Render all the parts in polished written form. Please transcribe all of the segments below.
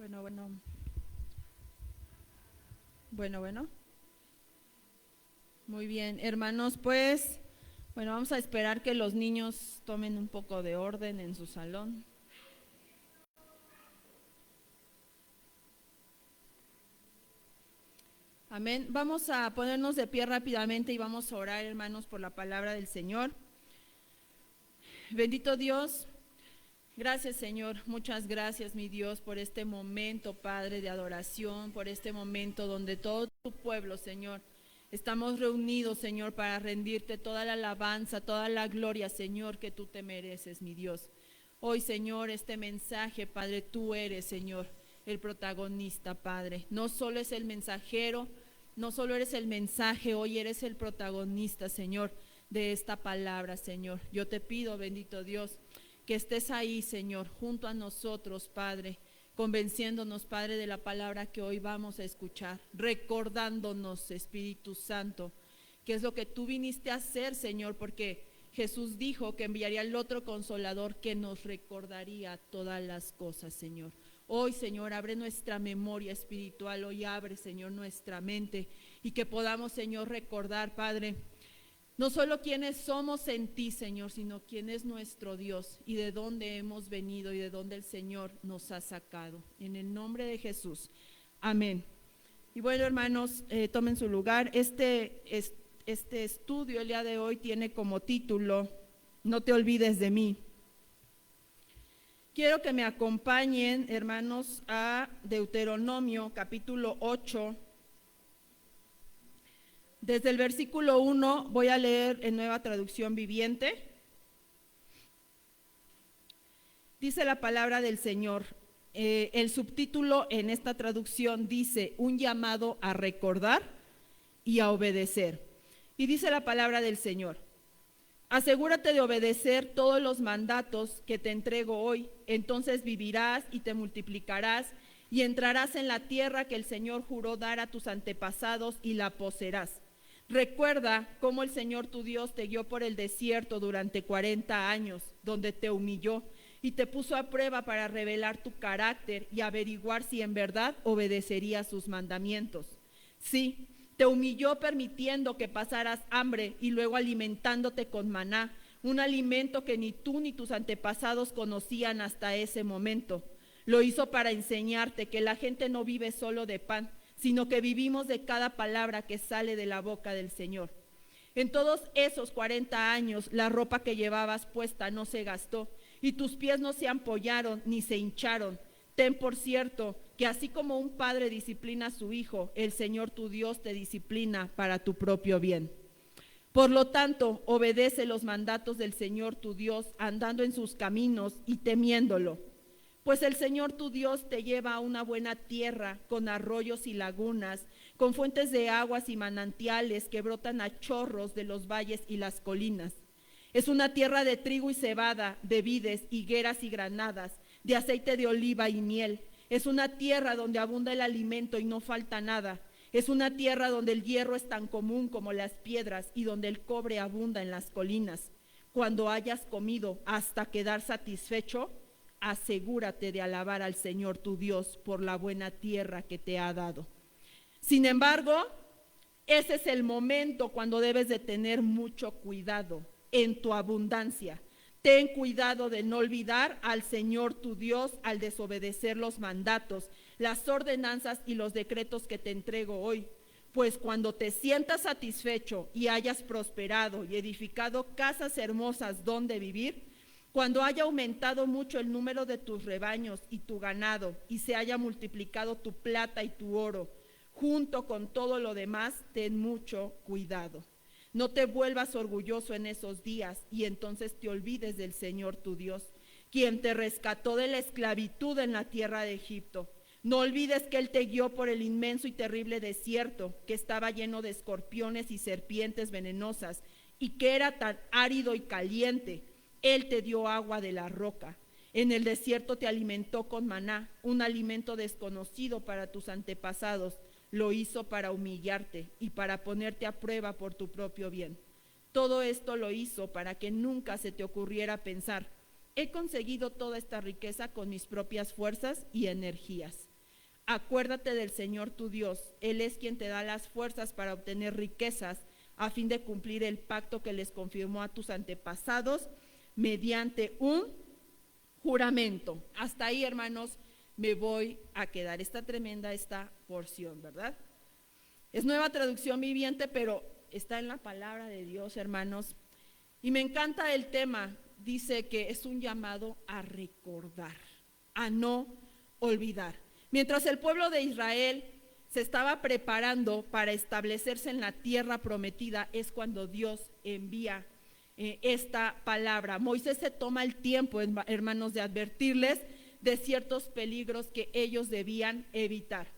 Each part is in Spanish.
Bueno. Bueno. Muy bien, hermanos, pues, vamos a esperar que los niños tomen un poco de orden en su salón. Amén. Vamos a ponernos de pie rápidamente y vamos a orar, hermanos, por la palabra del Señor. Bendito Dios, gracias, Señor, muchas gracias, mi Dios, por este momento, Padre, de adoración, por este momento donde todo tu pueblo, Señor, estamos reunidos, Señor, para rendirte toda la alabanza, toda la gloria, Señor, que tú te mereces, mi Dios. Hoy, Señor, este mensaje, Padre, tú eres, Señor, el protagonista, Padre. No solo es el mensajero, no solo eres el mensaje, hoy eres el protagonista, Señor, de esta palabra, Señor. Yo te pido, bendito Dios, que estés ahí, Señor, junto a nosotros, Padre, convenciéndonos, Padre, de la palabra que hoy vamos a escuchar, recordándonos, Espíritu Santo, qué es lo que tú viniste a hacer, Señor, porque Jesús dijo que enviaría el otro Consolador que nos recordaría todas las cosas, Señor. Hoy, Señor, abre nuestra memoria espiritual, hoy abre, Señor, nuestra mente y que podamos, Señor, recordar, Padre, no solo quiénes somos en ti, Señor, sino quién es nuestro Dios y de dónde hemos venido y de dónde el Señor nos ha sacado. En el nombre de Jesús. Amén. Y bueno, hermanos, tomen su lugar. Este estudio el día de hoy tiene como título, No te olvides de mí. Quiero que me acompañen, hermanos, a Deuteronomio capítulo 8. Desde el versículo 1 voy a leer en Nueva Traducción Viviente. Dice la palabra del Señor. El subtítulo en esta traducción dice, un llamado a recordar y a obedecer. Y dice la palabra del Señor, asegúrate de obedecer todos los mandatos que te entrego hoy, entonces vivirás y te multiplicarás y entrarás en la tierra que el Señor juró dar a tus antepasados y la poseerás. Recuerda cómo el Señor tu Dios te guió por el desierto durante 40 años, donde te humilló y te puso a prueba para revelar tu carácter y averiguar si en verdad obedecerías sus mandamientos. Sí, te humilló permitiendo que pasaras hambre y luego alimentándote con maná, un alimento que ni tú ni tus antepasados conocían hasta ese momento. Lo hizo para enseñarte que la gente no vive solo de pan, sino que vivimos de cada palabra que sale de la boca del Señor. En todos esos 40 años, la ropa que llevabas puesta no se gastó, y tus pies no se ampollaron ni se hincharon. Ten por cierto que así como un padre disciplina a su hijo, el Señor tu Dios te disciplina para tu propio bien. Por lo tanto, obedece los mandatos del Señor tu Dios, andando en sus caminos y temiéndolo. Pues el Señor tu Dios te lleva a una buena tierra, con arroyos y lagunas, con fuentes de aguas y manantiales que brotan a chorros de los valles y las colinas. Es una tierra de trigo y cebada, de vides, higueras y granadas, de aceite de oliva y miel. Es una tierra donde abunda el alimento y no falta nada. Es una tierra donde el hierro es tan común como las piedras y donde el cobre abunda en las colinas. Cuando hayas comido hasta quedar satisfecho, asegúrate de alabar al Señor tu Dios por la buena tierra que te ha dado. Sin embargo, ese es el momento cuando debes de tener mucho cuidado en tu abundancia. Ten cuidado de no olvidar al Señor tu Dios al desobedecer los mandatos, las ordenanzas y los decretos que te entrego hoy. Pues cuando te sientas satisfecho y hayas prosperado y edificado casas hermosas donde vivir, cuando haya aumentado mucho el número de tus rebaños y tu ganado, y se haya multiplicado tu plata y tu oro, junto con todo lo demás, ten mucho cuidado. No te vuelvas orgulloso en esos días, y entonces te olvides del Señor tu Dios, quien te rescató de la esclavitud en la tierra de Egipto. No olvides que Él te guió por el inmenso y terrible desierto, que estaba lleno de escorpiones y serpientes venenosas, y que era tan árido y caliente. Él te dio agua de la roca. En el desierto te alimentó con maná, un alimento desconocido para tus antepasados. Lo hizo para humillarte y para ponerte a prueba por tu propio bien. Todo esto lo hizo para que nunca se te ocurriera pensar, he conseguido toda esta riqueza con mis propias fuerzas y energías. Acuérdate del Señor tu Dios. Él es quien te da las fuerzas para obtener riquezas a fin de cumplir el pacto que les confirmó a tus antepasados mediante un juramento. Hasta ahí, hermanos, me voy a quedar. Está tremenda esta porción, ¿verdad? Es Nueva Traducción Viviente, pero está en la palabra de Dios, hermanos. Y me encanta el tema. Dice que es un llamado a recordar, a no olvidar. Mientras el pueblo de Israel se estaba preparando para establecerse en la tierra prometida, es cuando Dios envía esta palabra. Moisés se toma el tiempo, hermanos, de advertirles de ciertos peligros que ellos debían evitar.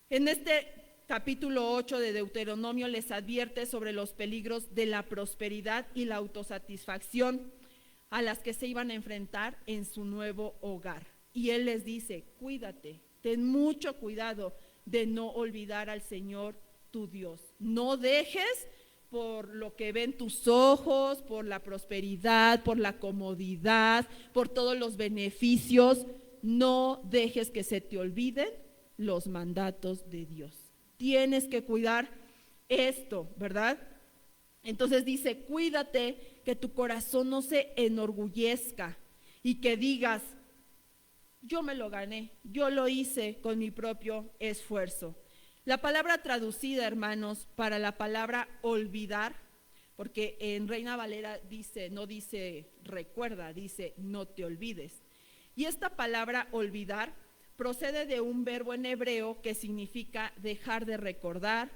En este capítulo 8 de Deuteronomio les advierte sobre los peligros de la prosperidad y la autosatisfacción a las que se iban a enfrentar en su nuevo hogar. Y él les dice, cuídate, ten mucho cuidado de no olvidar al Señor tu Dios. No dejes por lo que ven tus ojos, por la prosperidad, por la comodidad, por todos los beneficios, no dejes que se te olviden los mandatos de Dios. Tienes que cuidar esto, ¿verdad? Entonces dice, cuídate que tu corazón no se enorgullezca y que digas, yo me lo gané, yo lo hice con mi propio esfuerzo. La palabra traducida, hermanos, para la palabra olvidar, porque en Reina Valera dice, no dice recuerda, dice no te olvides. Y esta palabra olvidar procede de un verbo en hebreo que significa dejar de recordar,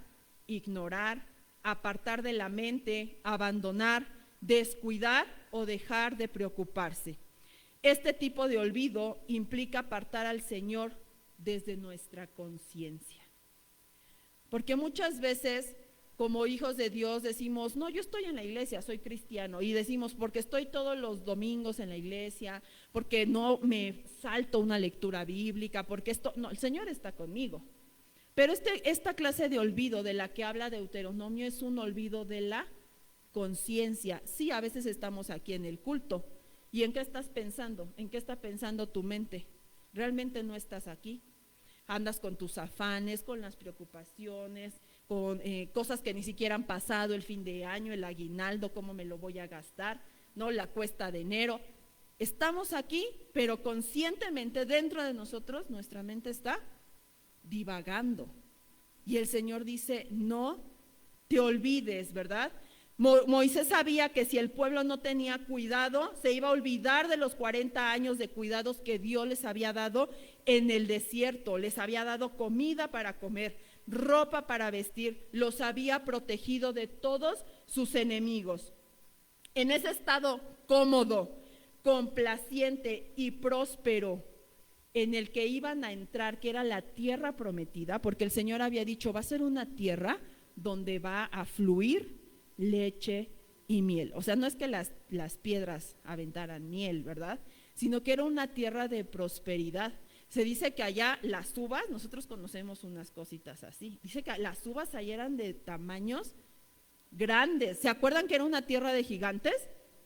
ignorar, apartar de la mente, abandonar, descuidar o dejar de preocuparse. Este tipo de olvido implica apartar al Señor desde nuestra conciencia. Porque muchas veces, como hijos de Dios, decimos, no, yo estoy en la iglesia, soy cristiano. Y decimos, porque estoy todos los domingos en la iglesia, porque no me salto una lectura bíblica, porque esto, no, el Señor está conmigo. Pero esta clase de olvido de la que habla Deuteronomio es un olvido de la conciencia. Sí, a veces estamos aquí en el culto. ¿Y en qué estás pensando? ¿En qué está pensando tu mente? Realmente no estás aquí. Andas con tus afanes, con las preocupaciones, con cosas que ni siquiera han pasado, el fin de año, el aguinaldo, cómo me lo voy a gastar, no, la cuesta de enero. Estamos aquí, pero conscientemente dentro de nosotros, nuestra mente está divagando. Y el Señor dice, no te olvides, ¿verdad? Moisés sabía que si el pueblo no tenía cuidado, se iba a olvidar de los 40 años de cuidados que Dios les había dado en el desierto. Les había dado comida para comer, ropa para vestir, los había protegido de todos sus enemigos. En ese estado cómodo, complaciente y próspero en el que iban a entrar, que era la tierra prometida, porque el Señor había dicho, va a ser una tierra donde va a fluir leche y miel. O sea, no es que las piedras aventaran miel, ¿verdad? Sino que era una tierra de prosperidad. Se dice que allá las uvas, nosotros conocemos unas cositas así, dice que las uvas allá eran de tamaños grandes. ¿Se acuerdan que era una tierra de gigantes?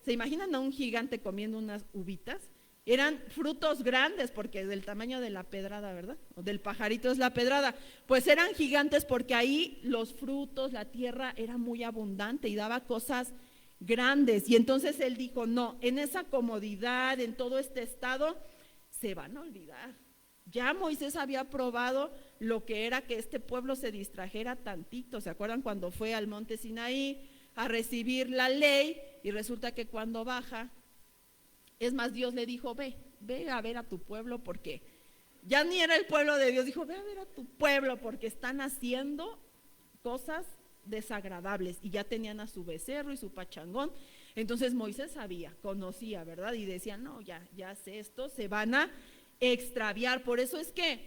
¿Se imaginan a un gigante comiendo unas uvitas? Eran frutos grandes porque del tamaño de la pedrada, ¿verdad? O del pajarito es la pedrada. Pues eran gigantes porque ahí los frutos, la tierra era muy abundante y daba cosas grandes. Y entonces él dijo, no, en esa comodidad, en todo este estado, se van a olvidar. Ya Moisés había probado lo que era que este pueblo se distrajera tantito. ¿Se acuerdan cuando fue al monte Sinaí a recibir la ley? Y resulta que cuando baja, es más, Dios le dijo, ve a ver a tu pueblo, porque ya ni era el pueblo de Dios, dijo, ve a ver a tu pueblo porque están haciendo cosas desagradables, y ya tenían a su becerro y su pachangón. Entonces Moisés sabía, conocía, ¿verdad? Y decía, no, ya sé, esto se van a extraviar. Por eso es que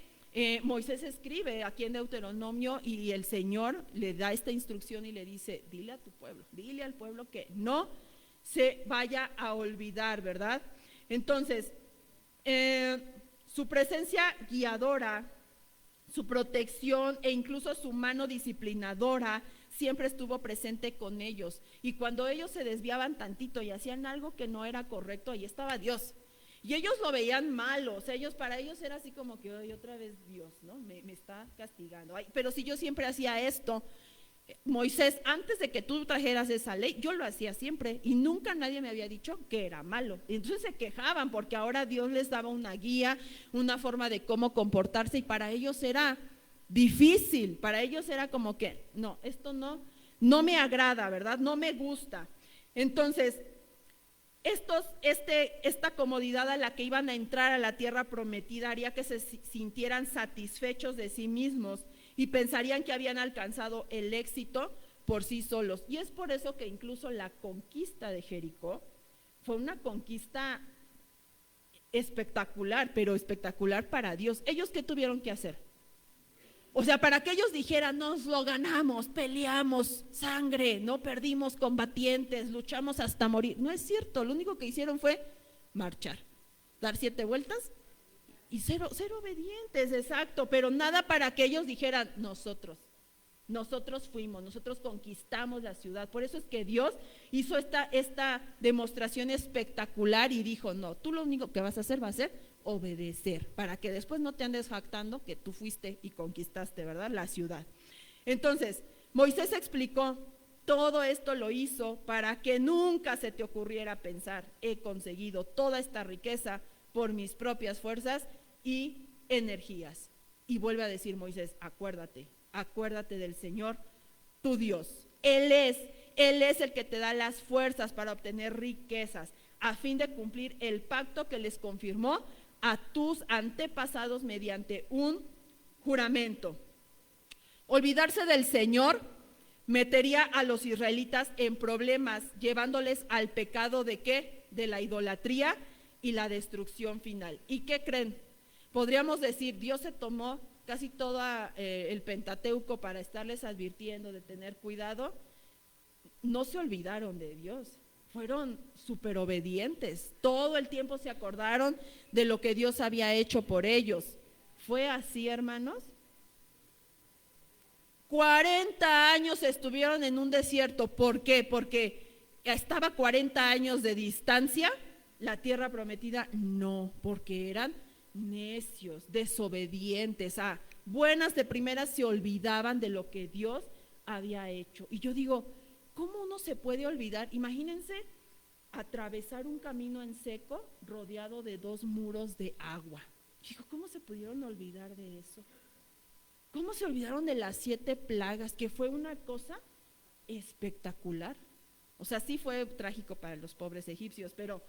Moisés escribe aquí en Deuteronomio y el Señor le da esta instrucción y le dice, dile a tu pueblo, dile al pueblo que no se vaya a olvidar, ¿verdad? Entonces, su presencia guiadora, su protección e incluso su mano disciplinadora siempre estuvo presente con ellos. Y cuando ellos se desviaban tantito y hacían algo que no era correcto, ahí estaba Dios. Y ellos lo veían malo, o sea, para ellos era así como que, ay, otra vez Dios, ¿no? Me está castigando. Ay, pero si yo siempre hacía esto, Moisés, antes de que tú trajeras esa ley, yo lo hacía siempre y nunca nadie me había dicho que era malo. Y entonces se quejaban porque ahora Dios les daba una guía, una forma de cómo comportarse, y para ellos era difícil, para ellos era como que, no, esto no me agrada, ¿verdad? No me gusta. Entonces, esta comodidad a la que iban a entrar a la tierra prometida haría que se sintieran satisfechos de sí mismos y pensarían que habían alcanzado el éxito por sí solos. Y es por eso que incluso la conquista de Jericó fue una conquista espectacular, pero espectacular para Dios. ¿Ellos qué tuvieron que hacer? O sea, para que ellos dijeran, nos lo ganamos, peleamos, sangre, no perdimos combatientes, luchamos hasta morir. No es cierto, lo único que hicieron fue marchar, dar 7 vueltas y ser obedientes, exacto, pero nada para que ellos dijeran, nosotros fuimos, nosotros conquistamos la ciudad. Por eso es que Dios hizo esta demostración espectacular y dijo, no, tú lo único que vas a hacer va a ser obedecer, para que después no te andes jactando que tú fuiste y conquistaste, ¿verdad?, la ciudad. Entonces, Moisés explicó, todo esto lo hizo para que nunca se te ocurriera pensar, he conseguido toda esta riqueza por mis propias fuerzas y energías. Y vuelve a decir Moisés, acuérdate del Señor, tu Dios. Él es el que te da las fuerzas para obtener riquezas, a fin de cumplir el pacto que les confirmó a tus antepasados mediante un juramento. Olvidarse del Señor metería a los israelitas en problemas, llevándoles al pecado de ¿qué? De la idolatría y la destrucción final. ¿Y qué creen? Podríamos decir, Dios se tomó casi todo el Pentateuco para estarles advirtiendo de tener cuidado. No se olvidaron de Dios, fueron súper obedientes, todo el tiempo se acordaron de lo que Dios había hecho por ellos. ¿Fue así, hermanos? 40 años estuvieron en un desierto. ¿Por qué? Porque estaba 40 años de distancia la tierra prometida. No, porque eran necios, desobedientes, buenas de primera se olvidaban de lo que Dios había hecho. Y yo digo, ¿cómo uno se puede olvidar? Imagínense atravesar un camino en seco rodeado de 2 muros de agua. Digo, ¿cómo se pudieron olvidar de eso? ¿Cómo se olvidaron de las 7 plagas? Que fue una cosa espectacular. O sea, sí fue trágico para los pobres egipcios, pero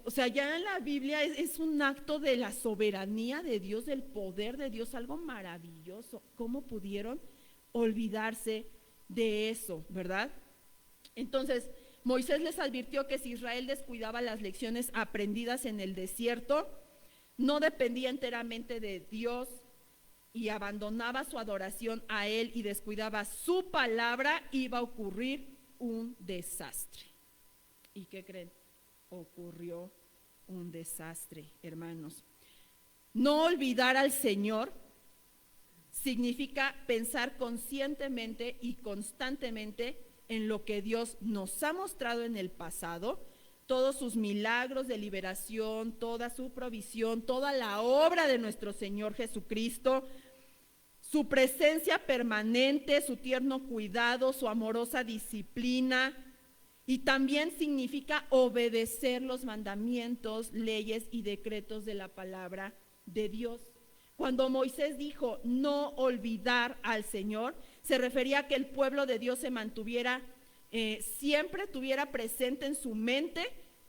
o sea, ya en la Biblia es un acto de la soberanía de Dios, del poder de Dios, algo maravilloso. ¿Cómo pudieron olvidarse de eso, verdad? Entonces, Moisés les advirtió que si Israel descuidaba las lecciones aprendidas en el desierto, no dependía enteramente de Dios y abandonaba su adoración a Él y descuidaba su palabra, iba a ocurrir un desastre. ¿Y qué creen? Ocurrió un desastre, hermanos. No olvidar al Señor significa pensar conscientemente y constantemente en lo que Dios nos ha mostrado en el pasado, todos sus milagros de liberación, toda su provisión, toda la obra de nuestro Señor Jesucristo, su presencia permanente, su tierno cuidado, su amorosa disciplina. Y también significa obedecer los mandamientos, leyes y decretos de la palabra de Dios. Cuando Moisés dijo no olvidar al Señor, se refería a que el pueblo de Dios se mantuviera, siempre tuviera presente en su mente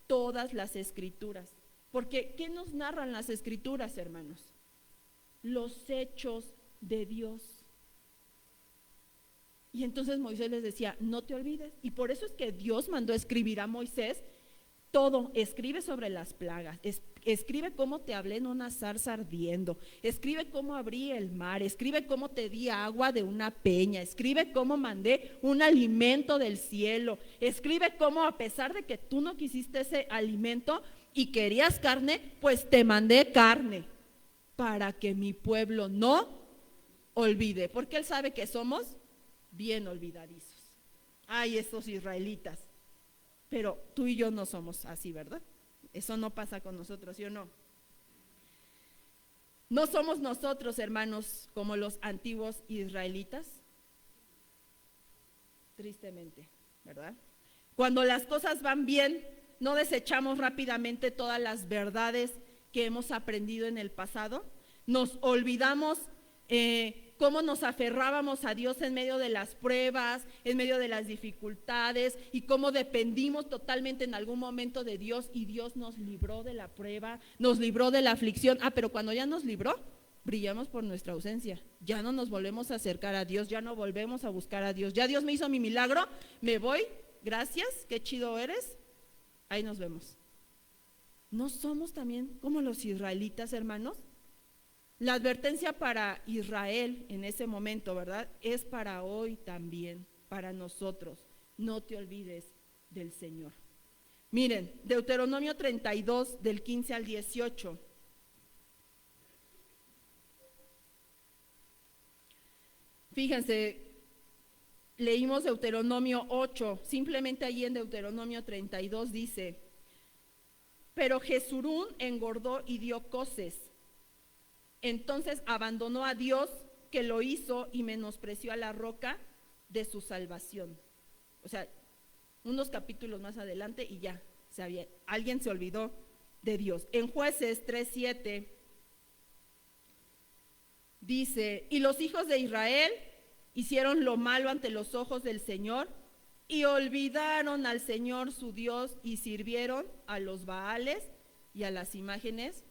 todas las escrituras. Porque ¿qué nos narran las escrituras, hermanos? Los hechos de Dios. Y entonces Moisés les decía, no te olvides. Y por eso es que Dios mandó a escribir a Moisés todo. Escribe sobre las plagas, escribe cómo te hablé en una zarza ardiendo, escribe cómo abrí el mar, escribe cómo te di agua de una peña, escribe cómo mandé un alimento del cielo, escribe cómo a pesar de que tú no quisiste ese alimento y querías carne, pues te mandé carne para que mi pueblo no olvide, porque Él sabe que somos bien olvidadizos. Ay, estos israelitas. Pero tú y yo no somos así, ¿verdad? Eso no pasa con nosotros, ¿sí o no? ¿No somos nosotros, hermanos, como los antiguos israelitas? Tristemente, ¿verdad? Cuando las cosas van bien, no desechamos rápidamente todas las verdades que hemos aprendido en el pasado. Nos olvidamos cómo nos aferrábamos a Dios en medio de las pruebas, en medio de las dificultades, y cómo dependimos totalmente en algún momento de Dios, y Dios nos libró de la prueba, nos libró de la aflicción. Pero cuando ya nos libró, brillamos por nuestra ausencia. Ya no nos volvemos a acercar a Dios, ya no volvemos a buscar a Dios. Ya Dios me hizo mi milagro, me voy, gracias, qué chido eres, ahí nos vemos. ¿No somos también como los israelitas, hermanos? La advertencia para Israel en ese momento, ¿verdad? Es para hoy también, para nosotros. No te olvides del Señor. Miren, Deuteronomio 32, del 15 al 18. Fíjense, leímos Deuteronomio 8, simplemente allí en Deuteronomio 32 dice: pero Jesurún engordó y dio coces. Entonces abandonó a Dios que lo hizo y menospreció a la roca de su salvación. O sea, unos capítulos más adelante y ya, alguien se olvidó de Dios. En Jueces 3:7 dice: y los hijos de Israel hicieron lo malo ante los ojos del Señor y olvidaron al Señor su Dios y sirvieron a los Baales y a las imágenes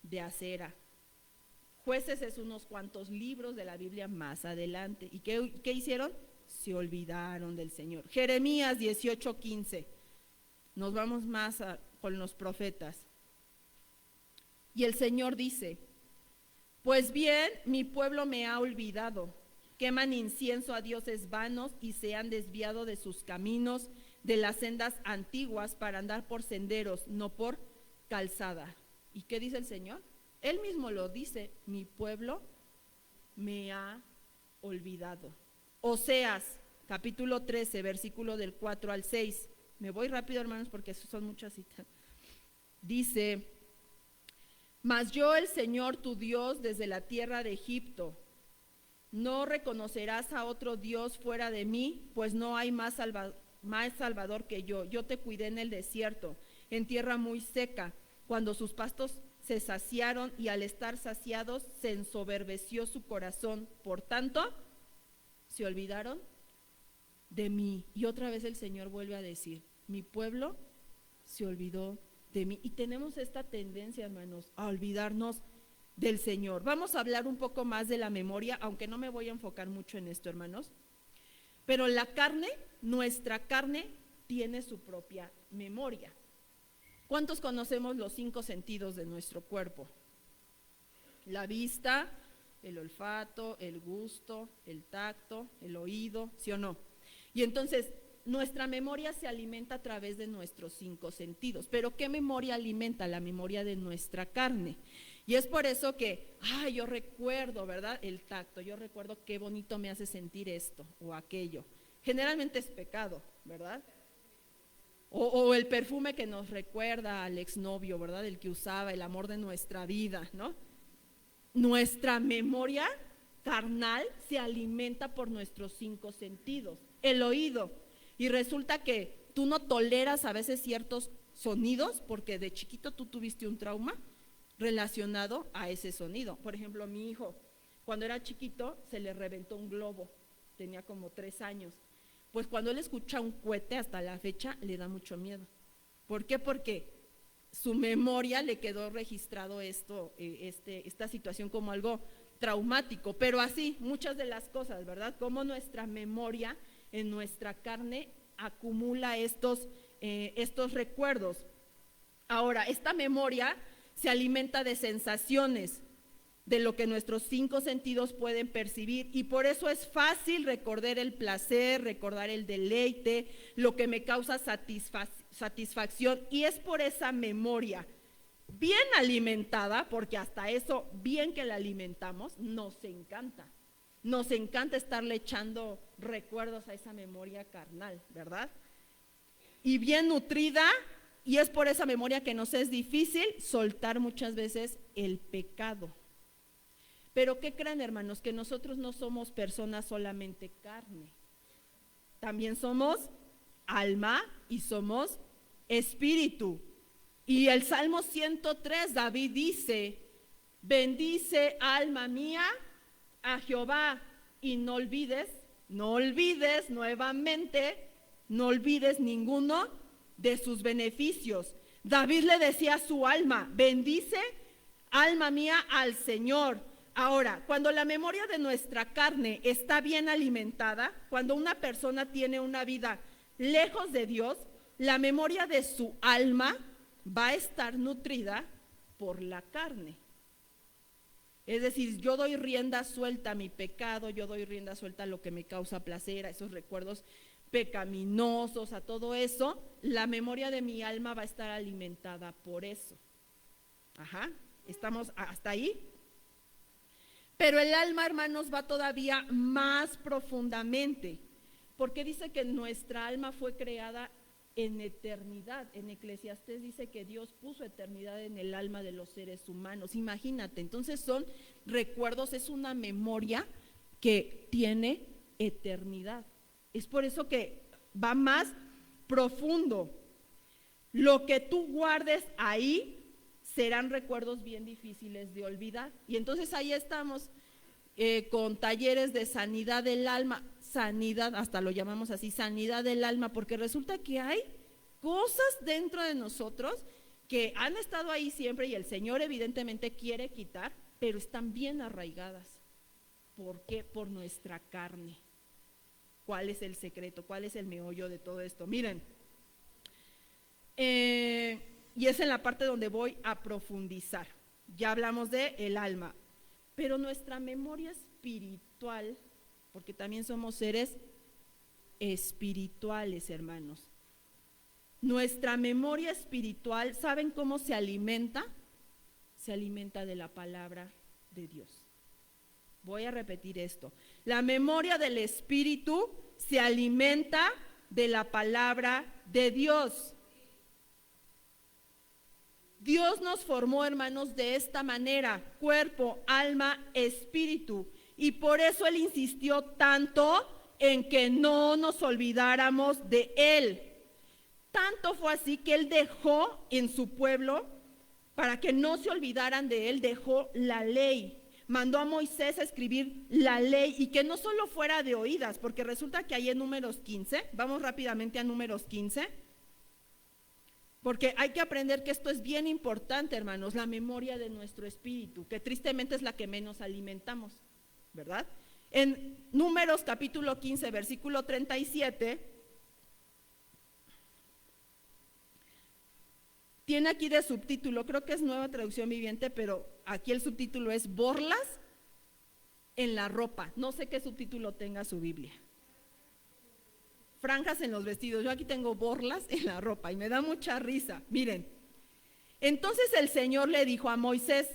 de Acera. Jueces es unos cuantos libros de la Biblia más adelante. ¿Y qué hicieron? Se olvidaron del Señor. Jeremías 18:15. Nos vamos más con los profetas. Y el Señor dice: pues bien, mi pueblo me ha olvidado. Queman incienso a dioses vanos y se han desviado de sus caminos, de las sendas antiguas, para andar por senderos, no por calzada. ¿Y qué dice el Señor? Él mismo lo dice: mi pueblo me ha olvidado. Oseas, capítulo 13, versículo del 4 al 6. Me voy rápido, hermanos, porque son muchas citas. Dice: mas yo, el Señor tu Dios, desde la tierra de Egipto, no reconocerás a otro Dios fuera de mí, pues no hay más salvador que yo. Yo te cuidé en el desierto, en tierra muy seca, cuando sus pastos se saciaron, y al estar saciados se ensoberbeció su corazón. Por tanto, se olvidaron de mí. Y otra vez el Señor vuelve a decir: mi pueblo se olvidó de mí. Y tenemos esta tendencia, hermanos, a olvidarnos del Señor. Vamos a hablar un poco más de la memoria, aunque no me voy a enfocar mucho en esto, hermanos. Pero la carne, nuestra carne, tiene su propia memoria. ¿Cuántos conocemos los 5 sentidos de nuestro cuerpo? La vista, el olfato, el gusto, el tacto, el oído, ¿sí o no? Y entonces, nuestra memoria se alimenta a través de nuestros 5 sentidos. ¿Pero qué memoria alimenta? La memoria de nuestra carne. Y es por eso que, yo recuerdo, ¿verdad? El tacto, yo recuerdo qué bonito me hace sentir esto o aquello. Generalmente es pecado, ¿verdad? O el perfume que nos recuerda al exnovio, ¿verdad? El que usaba, el amor de nuestra vida, ¿no? Nuestra memoria carnal se alimenta por nuestros 5 sentidos. El oído. Y resulta que tú no toleras a veces ciertos sonidos porque de chiquito tú tuviste un trauma relacionado a ese sonido. Por ejemplo, mi hijo, cuando era chiquito, se le reventó un globo, tenía como 3 años. Pues cuando él escucha un cohete, hasta la fecha, le da mucho miedo. ¿Por qué? Porque su memoria le quedó registrado esta situación como algo traumático. Pero así, muchas de las cosas, ¿verdad? Como nuestra memoria en nuestra carne acumula estos recuerdos. Ahora, esta memoria se alimenta de sensaciones, de lo que nuestros 5 sentidos pueden percibir, y por eso es fácil recordar el placer, recordar el deleite, lo que me causa satisfacción, y es por esa memoria bien alimentada, porque hasta eso, bien que la alimentamos, nos encanta estarle echando recuerdos a esa memoria carnal, ¿verdad? Y bien nutrida Y es por esa memoria que nos es difícil soltar muchas veces el pecado. Pero ¿qué creen, hermanos? Que nosotros no somos personas solamente carne. También somos alma y somos espíritu. Y el Salmo 103, David dice: bendice alma mía a Jehová y no olvides nuevamente, no olvides ninguno de sus beneficios. David le decía a su alma: bendice alma mía al Señor. Ahora, cuando la memoria de nuestra carne está bien alimentada, cuando una persona tiene una vida lejos de Dios, la memoria de su alma va a estar nutrida por la carne. Es decir, yo doy rienda suelta a mi pecado, yo doy rienda suelta a lo que me causa placer, a esos recuerdos pecaminosos, a todo eso. La memoria de mi alma va a estar alimentada por eso. Ajá, ¿estamos hasta ahí? Pero el alma, hermanos, va todavía más profundamente, porque dice que nuestra alma fue creada en eternidad. En Eclesiastés dice que Dios puso eternidad en el alma de los seres humanos. Imagínate, entonces son recuerdos, es una memoria que tiene eternidad. Es por eso que va más profundo. Lo que tú guardes ahí serán recuerdos bien difíciles de olvidar. Y entonces ahí estamos con talleres de sanidad del alma, sanidad, hasta lo llamamos así, sanidad del alma, porque resulta que hay cosas dentro de nosotros que han estado ahí siempre y el Señor evidentemente quiere quitar, pero están bien arraigadas. ¿Por qué? Por nuestra carne. ¿Cuál es el secreto? ¿Cuál es el meollo de todo esto? Miren, y es en la parte donde voy a profundizar. Ya hablamos de el alma, pero nuestra memoria espiritual, porque también somos seres espirituales, hermanos. Nuestra memoria espiritual, ¿saben cómo se alimenta? Se alimenta de la palabra de Dios. Voy a repetir esto. La memoria del espíritu se alimenta de la palabra de Dios. Dios nos formó, hermanos, de esta manera: cuerpo, alma, espíritu. Y por eso Él insistió tanto en que no nos olvidáramos de Él. Tanto fue así que Él dejó en su pueblo, para que no se olvidaran de Él, dejó la ley. Mandó a Moisés a escribir la ley, y que no solo fuera de oídas, porque resulta que ahí en Números 15, vamos rápidamente a Números 15, porque hay que aprender que esto es bien importante, hermanos, la memoria de nuestro espíritu, que tristemente es la que menos alimentamos, ¿verdad? En Números capítulo 15, versículo 37, tiene aquí de subtítulo, creo que es Nueva Traducción Viviente, pero aquí el subtítulo es borlas en la ropa. No sé qué subtítulo tenga su Biblia. Franjas en los vestidos. Yo aquí tengo borlas en la ropa y me da mucha risa. Miren, entonces el Señor le dijo a Moisés: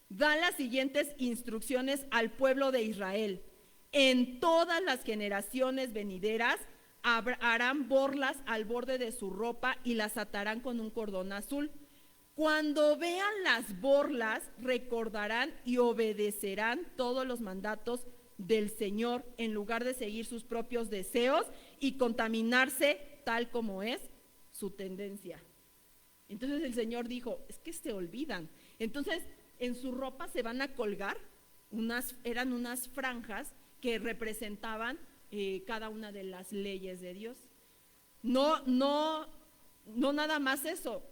da las siguientes instrucciones al pueblo de Israel. En todas las generaciones venideras harán borlas al borde de su ropa y las atarán con un cordón azul. Cuando vean las borlas, recordarán y obedecerán todos los mandatos del Señor, en lugar de seguir sus propios deseos y contaminarse tal como es su tendencia. Entonces el Señor dijo: es que se olvidan. Entonces en su ropa se van a colgar eran unas franjas que representaban cada una de las leyes de Dios. No nada más eso.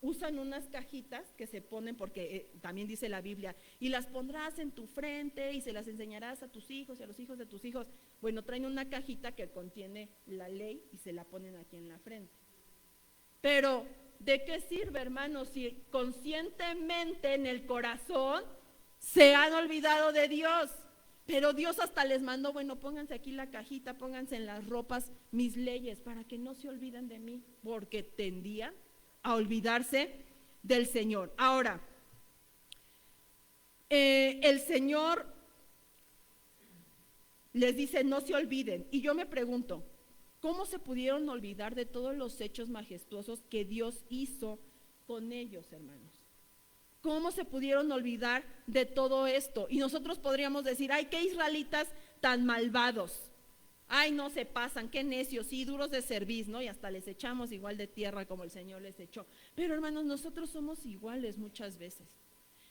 Usan unas cajitas que se ponen, porque también dice la Biblia, y las pondrás en tu frente y se las enseñarás a tus hijos y a los hijos de tus hijos. Bueno, traen una cajita que contiene la ley y se la ponen aquí en la frente. Pero, ¿de qué sirve, hermanos, si conscientemente en el corazón se han olvidado de Dios? Pero Dios hasta les mandó: bueno, pónganse aquí la cajita, pónganse en las ropas mis leyes, para que no se olviden de mí, porque tendían a olvidarse del Señor. Ahora, el Señor les dice: no se olviden. Y yo me pregunto, ¿Cómo se pudieron olvidar de todos los hechos majestuosos que Dios hizo con ellos, hermanos? ¿Cómo se pudieron olvidar de todo esto? Y nosotros podríamos decir, ay, qué israelitas tan malvados. Ay, no se pasan, qué necios, sí, duros de cerviz, ¿no? Y hasta les echamos igual de tierra como el Señor les echó. Pero hermanos, nosotros somos iguales muchas veces.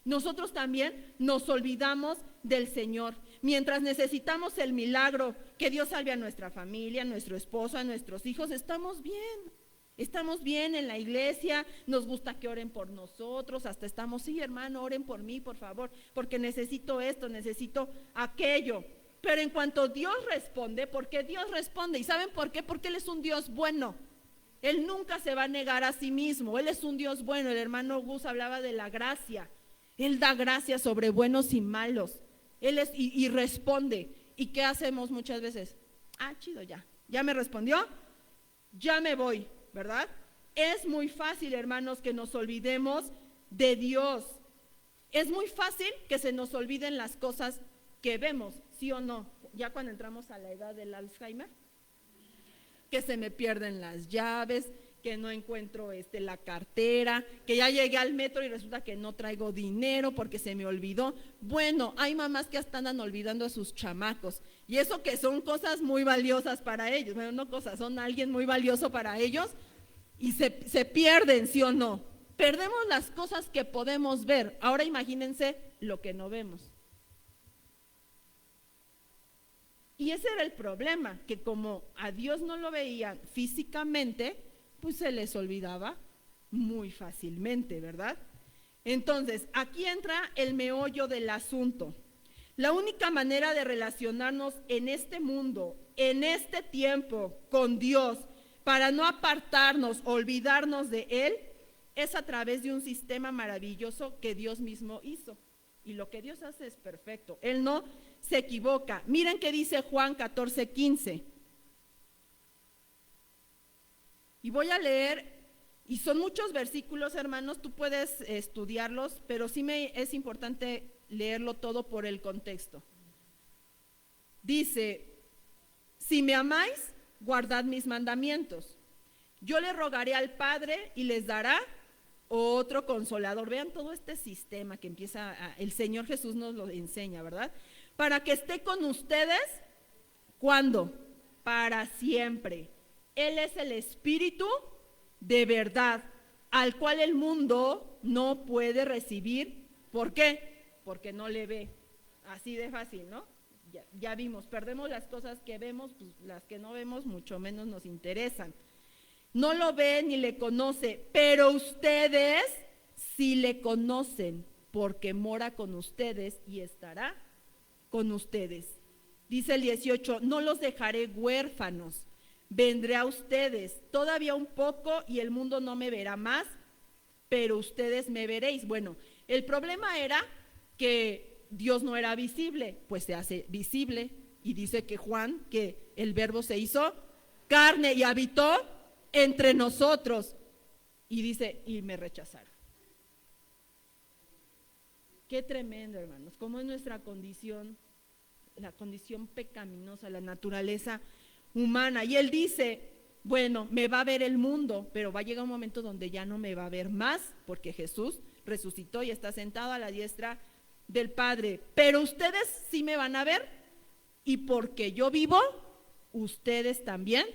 Nosotros también nos olvidamos del Señor. Mientras necesitamos el milagro, que Dios salve a nuestra familia, a nuestro esposo, a nuestros hijos, estamos bien. Estamos bien en la iglesia, nos gusta que oren por nosotros, hasta estamos, sí, hermano, oren por mí, por favor, porque necesito esto, necesito aquello. Pero en cuanto Dios responde, porque Dios responde, ¿y saben por qué? Porque Él es un Dios bueno. Él nunca se va a negar a sí mismo, Él es un Dios bueno. El hermano Gus hablaba de la gracia. Él da gracia sobre buenos y malos. Él es y responde. ¿Y qué hacemos muchas veces? Ah, chido, ya me respondió, ya me voy, ¿verdad? Es muy fácil, hermanos, que nos olvidemos de Dios. Es muy fácil que se nos olviden las cosas que vemos, ¿sí o no? Ya cuando entramos a la edad del Alzheimer, que se me pierden las llaves, que no encuentro la cartera, que ya llegué al metro y resulta que no traigo dinero porque se me olvidó. Bueno, hay mamás que hasta andan olvidando a sus chamacos, y eso que son cosas muy valiosas para ellos, bueno, no cosas, son alguien muy valioso para ellos, y se pierden, ¿sí o no? Perdemos las cosas que podemos ver. Ahora imagínense lo que no vemos. Y ese era el problema, que como a Dios no lo veían físicamente, pues se les olvidaba muy fácilmente, ¿verdad? Entonces, aquí entra el meollo del asunto. La única manera de relacionarnos en este mundo, en este tiempo, con Dios, para no apartarnos, olvidarnos de Él, es a través de un sistema maravilloso que Dios mismo hizo. Y lo que Dios hace es perfecto. Él no se equivoca. Miren qué dice Juan 14:15. Y voy a leer, y son muchos versículos, hermanos, tú puedes estudiarlos, pero sí es importante leerlo todo por el contexto. Dice, si me amáis, guardad mis mandamientos. Yo le rogaré al Padre y les dará otro consolador. Vean todo este sistema que el Señor Jesús nos lo enseña, ¿verdad? Para que esté con ustedes, ¿cuándo? Para siempre. Él es el Espíritu de verdad, al cual el mundo no puede recibir. ¿Por qué? Porque no le ve. Así de fácil, ¿no? Ya vimos, perdemos las cosas que vemos, pues las que no vemos mucho menos nos interesan. No lo ve ni le conoce, pero ustedes sí le conocen, porque mora con ustedes y estará con ustedes. Dice el 18, no los dejaré huérfanos, vendré a ustedes, todavía un poco y el mundo no me verá más, pero ustedes me veréis. Bueno, el problema era que Dios no era visible, pues se hace visible, y dice que Juan, que el Verbo se hizo carne y habitó entre nosotros, y dice, y me rechazaron. Qué tremendo, hermanos, cómo es nuestra condición, la condición pecaminosa, la naturaleza humana. Y él dice, bueno, me va a ver el mundo, pero va a llegar un momento donde ya no me va a ver más, porque Jesús resucitó y está sentado a la diestra del Padre, pero ustedes sí me van a ver, y porque yo vivo, ustedes también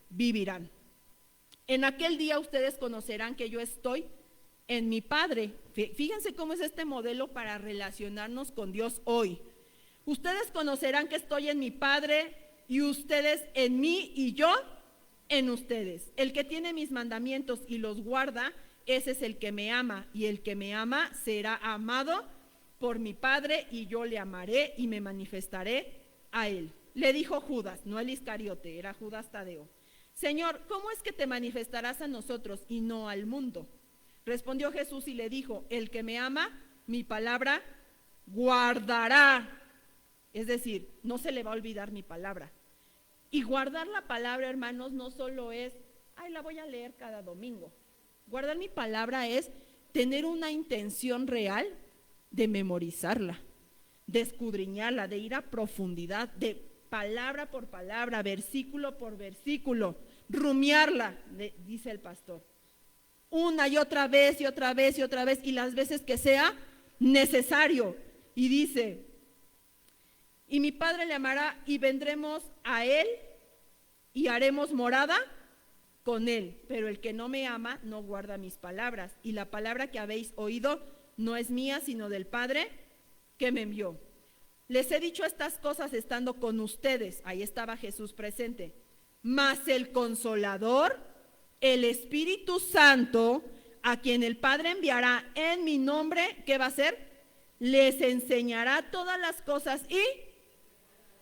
vivirán. En aquel día ustedes conocerán que yo estoy en mi Padre. Fíjense cómo es este modelo para relacionarnos con Dios hoy. Ustedes conocerán que estoy en mi Padre y ustedes en mí y yo en ustedes. El que tiene mis mandamientos y los guarda, ese es el que me ama, y el que me ama será amado por mi Padre, y yo le amaré y me manifestaré a él. Le dijo Judas, no el Iscariote, era Judas Tadeo. Señor, ¿cómo es que te manifestarás a nosotros y no al mundo? Respondió Jesús y le dijo, el que me ama, mi palabra guardará. Es decir, no se le va a olvidar mi palabra. Y guardar la palabra, hermanos, no solo es, ay, la voy a leer cada domingo. Guardar mi palabra es tener una intención real de memorizarla, de escudriñarla, de ir a profundidad, de palabra por palabra, versículo por versículo, rumiarla, dice el pastor, una y otra vez y otra vez y otra vez, y las veces que sea necesario. Y dice, y mi Padre le amará y vendremos a él y haremos morada con él, pero el que no me ama no guarda mis palabras, y la palabra que habéis oído no es mía, sino del Padre que me envió. Les he dicho estas cosas estando con ustedes, ahí estaba Jesús presente, mas el Consolador, el Espíritu Santo, a quien el Padre enviará en mi nombre, ¿qué va a hacer? Les enseñará todas las cosas y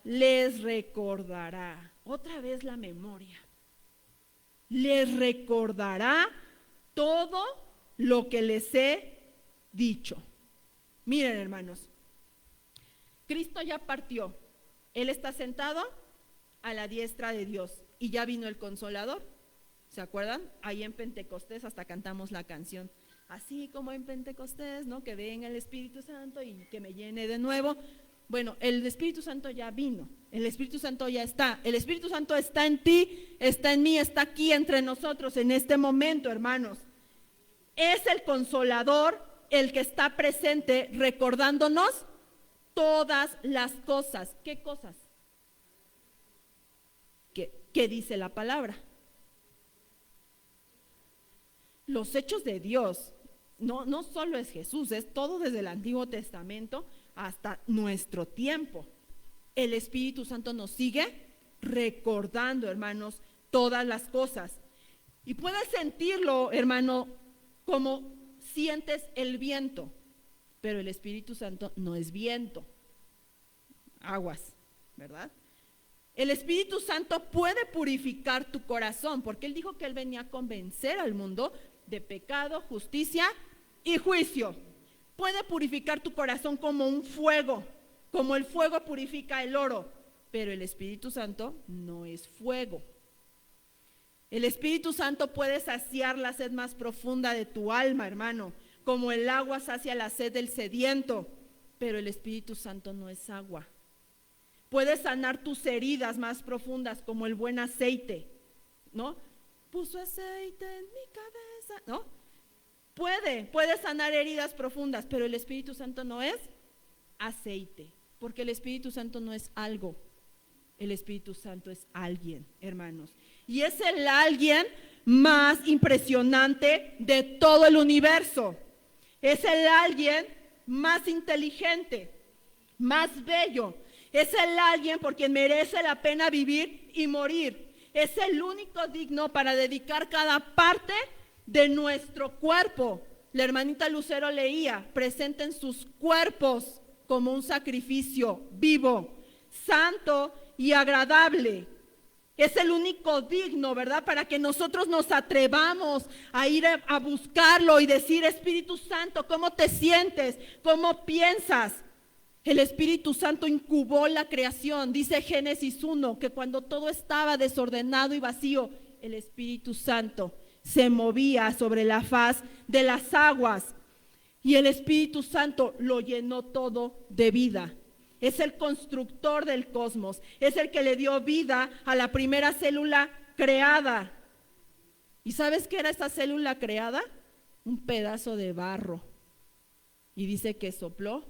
les recordará. Otra vez la memoria. Les recordará todo lo que les he dicho. Miren, hermanos, Cristo ya partió. Él está sentado a la diestra de Dios y ya vino el Consolador. ¿Se acuerdan? Ahí en Pentecostés hasta cantamos la canción. Así como en Pentecostés, ¿no? Que venga el Espíritu Santo y que me llene de nuevo. Bueno, el Espíritu Santo ya vino, el Espíritu Santo ya está, el Espíritu Santo está en ti, está en mí, está aquí entre nosotros en este momento, hermanos. Es el Consolador el que está presente recordándonos todas las cosas. ¿Qué cosas? ¿Qué dice la palabra? Los hechos de Dios. No solo es Jesús, es todo desde el Antiguo Testamento hasta nuestro tiempo. El Espíritu Santo nos sigue recordando, hermanos, todas las cosas. Y puedes sentirlo, hermano, como sientes el viento, pero el Espíritu Santo no es viento. Aguas, ¿verdad? El Espíritu Santo puede purificar tu corazón, porque Él dijo que Él venía a convencer al mundo de pecado, justicia y juicio. Puede purificar tu corazón como un fuego, como el fuego purifica el oro, pero el Espíritu Santo no es fuego. El Espíritu Santo puede saciar la sed más profunda de tu alma, hermano, como el agua sacia la sed del sediento, pero el Espíritu Santo no es agua. Puede sanar tus heridas más profundas como el buen aceite, ¿no? Puso aceite en mi cabeza, ¿no? Puede sanar heridas profundas, pero el Espíritu Santo no es aceite, porque el Espíritu Santo no es algo, el Espíritu Santo es alguien, hermanos. Y es el alguien más impresionante de todo el universo. Es el alguien más inteligente, más bello. Es el alguien por quien merece la pena vivir y morir. Es el único digno para dedicar cada parte de nuestro cuerpo. La hermanita Lucero leía, presenten sus cuerpos como un sacrificio vivo, santo y agradable. Es el único digno, ¿verdad? Para que nosotros nos atrevamos a ir a buscarlo y decir, Espíritu Santo, ¿cómo te sientes? ¿Cómo piensas? El Espíritu Santo incubó la creación. Dice Génesis 1 que cuando todo estaba desordenado y vacío, el Espíritu Santo se movía sobre la faz de las aguas y el Espíritu Santo lo llenó todo de vida. Es el constructor del cosmos, es el que le dio vida a la primera célula creada. ¿Y sabes qué era esa célula creada? Un pedazo de barro. Y dice que sopló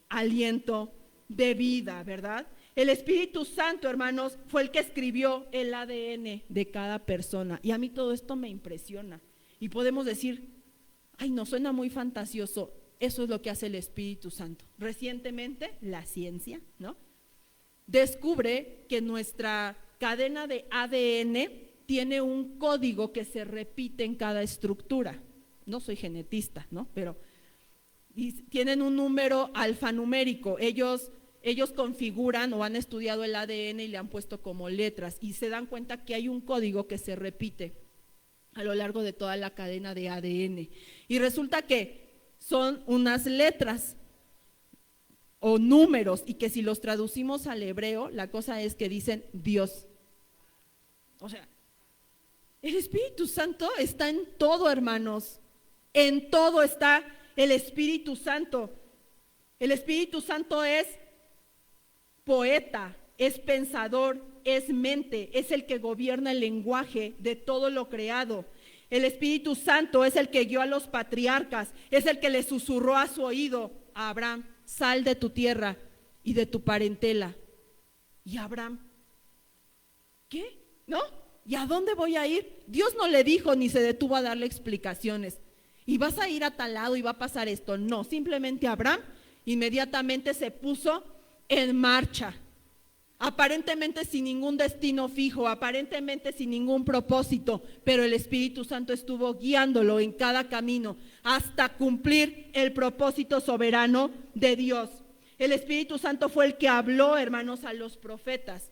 aliento de vida, ¿verdad? El Espíritu Santo, hermanos, fue el que escribió el ADN de cada persona. Y a mí todo esto me impresiona. Y podemos decir, ay, no, suena muy fantasioso. Eso es lo que hace el Espíritu Santo. Recientemente, la ciencia, ¿no?, descubre que nuestra cadena de ADN tiene un código que se repite en cada estructura. No soy genetista, ¿no?, pero tienen un número alfanumérico. Ellos configuran o han estudiado el ADN y le han puesto como letras y se dan cuenta que hay un código que se repite a lo largo de toda la cadena de ADN. Y resulta que son unas letras o números y que si los traducimos al hebreo, la cosa es que dicen Dios. O sea, el Espíritu Santo está en todo, hermanos. En todo está el Espíritu Santo. El Espíritu Santo es poeta, es pensador, es mente, es el que gobierna el lenguaje de todo lo creado. El Espíritu Santo es el que guió a los patriarcas, es el que le susurró a su oído a Abraham: sal de tu tierra y de tu parentela. Y Abraham, ¿qué? ¿No? ¿Y a dónde voy a ir? Dios no le dijo ni se detuvo a darle explicaciones. Y vas a ir a tal lado y va a pasar esto. No, simplemente Abraham inmediatamente se puso en marcha. Aparentemente sin ningún destino fijo, aparentemente sin ningún propósito, pero el Espíritu Santo estuvo guiándolo en cada camino hasta cumplir el propósito soberano de Dios. El Espíritu Santo fue el que habló, hermanos, a los profetas.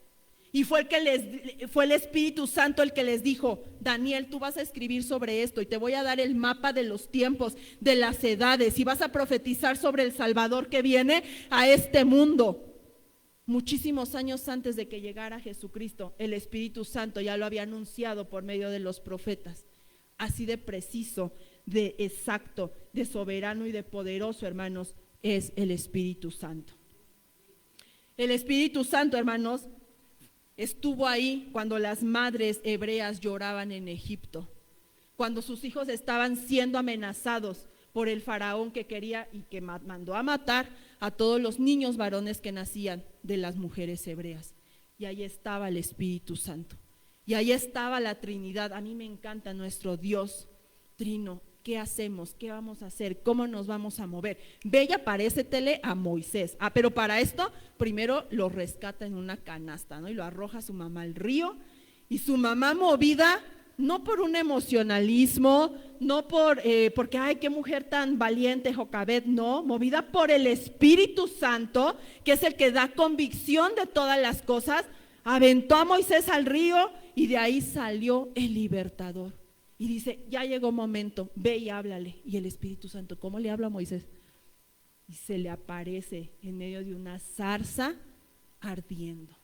Y fue el Espíritu Santo el que les dijo: Daniel, tú vas a escribir sobre esto y te voy a dar el mapa de los tiempos, de las edades, y vas a profetizar sobre el Salvador que viene a este mundo. Muchísimos años antes de que llegara Jesucristo, el Espíritu Santo ya lo había anunciado por medio de los profetas. Así de preciso, de exacto, de soberano y de poderoso, hermanos, es el Espíritu Santo. El Espíritu Santo, hermanos, estuvo ahí cuando las madres hebreas lloraban en Egipto, cuando sus hijos estaban siendo amenazados por el faraón que quería y que mandó a matar a todos los niños varones que nacían de las mujeres hebreas. Y ahí estaba el Espíritu Santo, y ahí estaba la Trinidad. A mí me encanta nuestro Dios trino. ¿Qué hacemos? ¿Qué vamos a hacer? ¿Cómo nos vamos a mover? Ve y aparécetele a Moisés. Pero para esto, primero lo rescata en una canasta, ¿no? Y lo arroja a su mamá al río. Y su mamá, movida, no por un emocionalismo, no porque, ay, qué mujer tan valiente, Jocabed, no, movida por el Espíritu Santo, que es el que da convicción de todas las cosas, aventó a Moisés al río y de ahí salió el libertador. Y dice: ya llegó momento, ve y háblale. Y el Espíritu Santo, ¿cómo le habla a Moisés? Y se le aparece en medio de una zarza ardiendo.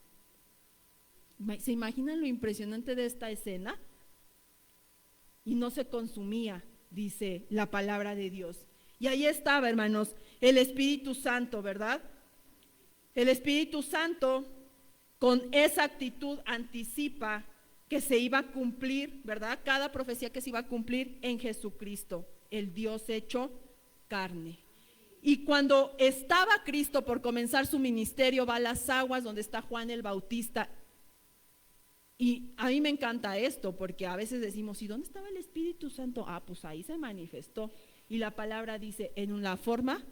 ¿Se imaginan lo impresionante de esta escena? Y no se consumía, dice la palabra de Dios. Y ahí estaba, hermanos, el Espíritu Santo, ¿verdad? El Espíritu Santo con esa actitud anticipa que se iba a cumplir, ¿verdad? Cada profecía que se iba a cumplir en Jesucristo, el Dios hecho carne. Y cuando estaba Cristo por comenzar su ministerio, va a las aguas donde está Juan el Bautista. Y a mí me encanta esto, porque a veces decimos: ¿y dónde estaba el Espíritu Santo? Pues ahí se manifestó. Y la palabra dice: en la forma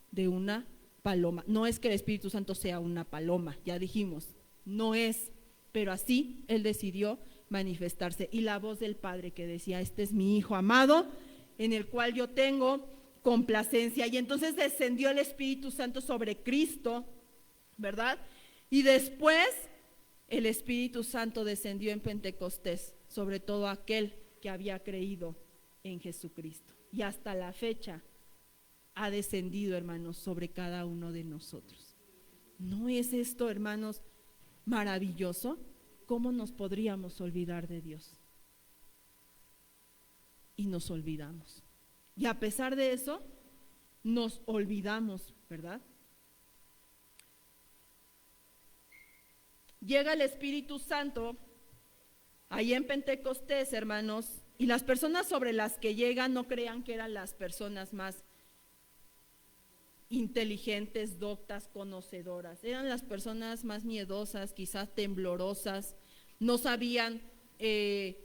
de una paloma. No es que el Espíritu Santo sea una paloma, ya dijimos, no es, pero así Él decidió manifestarse. Y la voz del Padre que decía: este es mi Hijo amado, en el cual yo tengo complacencia. Y entonces descendió el Espíritu Santo sobre Cristo, ¿verdad? Y después el Espíritu Santo descendió en Pentecostés sobre todo aquel que había creído en Jesucristo. Y hasta la fecha ha descendido, hermanos, sobre cada uno de nosotros. ¿No es esto, hermanos, maravilloso? ¿Cómo nos podríamos olvidar de Dios? Y nos olvidamos. Y a pesar de eso, nos olvidamos, ¿verdad? Llega el Espíritu Santo ahí en Pentecostés, hermanos, y las personas sobre las que llegan no crean que eran las personas más inteligentes, doctas, conocedoras. Eran las personas más miedosas, quizás temblorosas, no sabían qué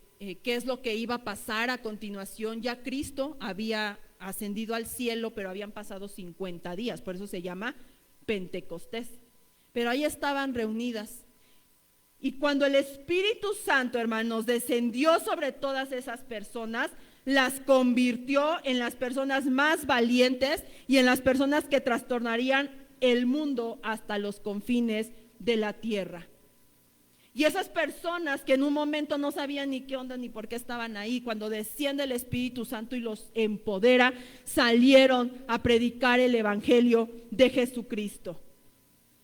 es lo que iba a pasar a continuación. Ya Cristo había ascendido al cielo, pero habían pasado 50 días, por eso se llama Pentecostés. Pero ahí estaban reunidas. Y cuando el Espíritu Santo, hermanos, descendió sobre todas esas personas, las convirtió en las personas más valientes y en las personas que trastornarían el mundo hasta los confines de la tierra. Y esas personas que en un momento no sabían ni qué onda ni por qué estaban ahí, cuando desciende el Espíritu Santo y los empodera, salieron a predicar el Evangelio de Jesucristo.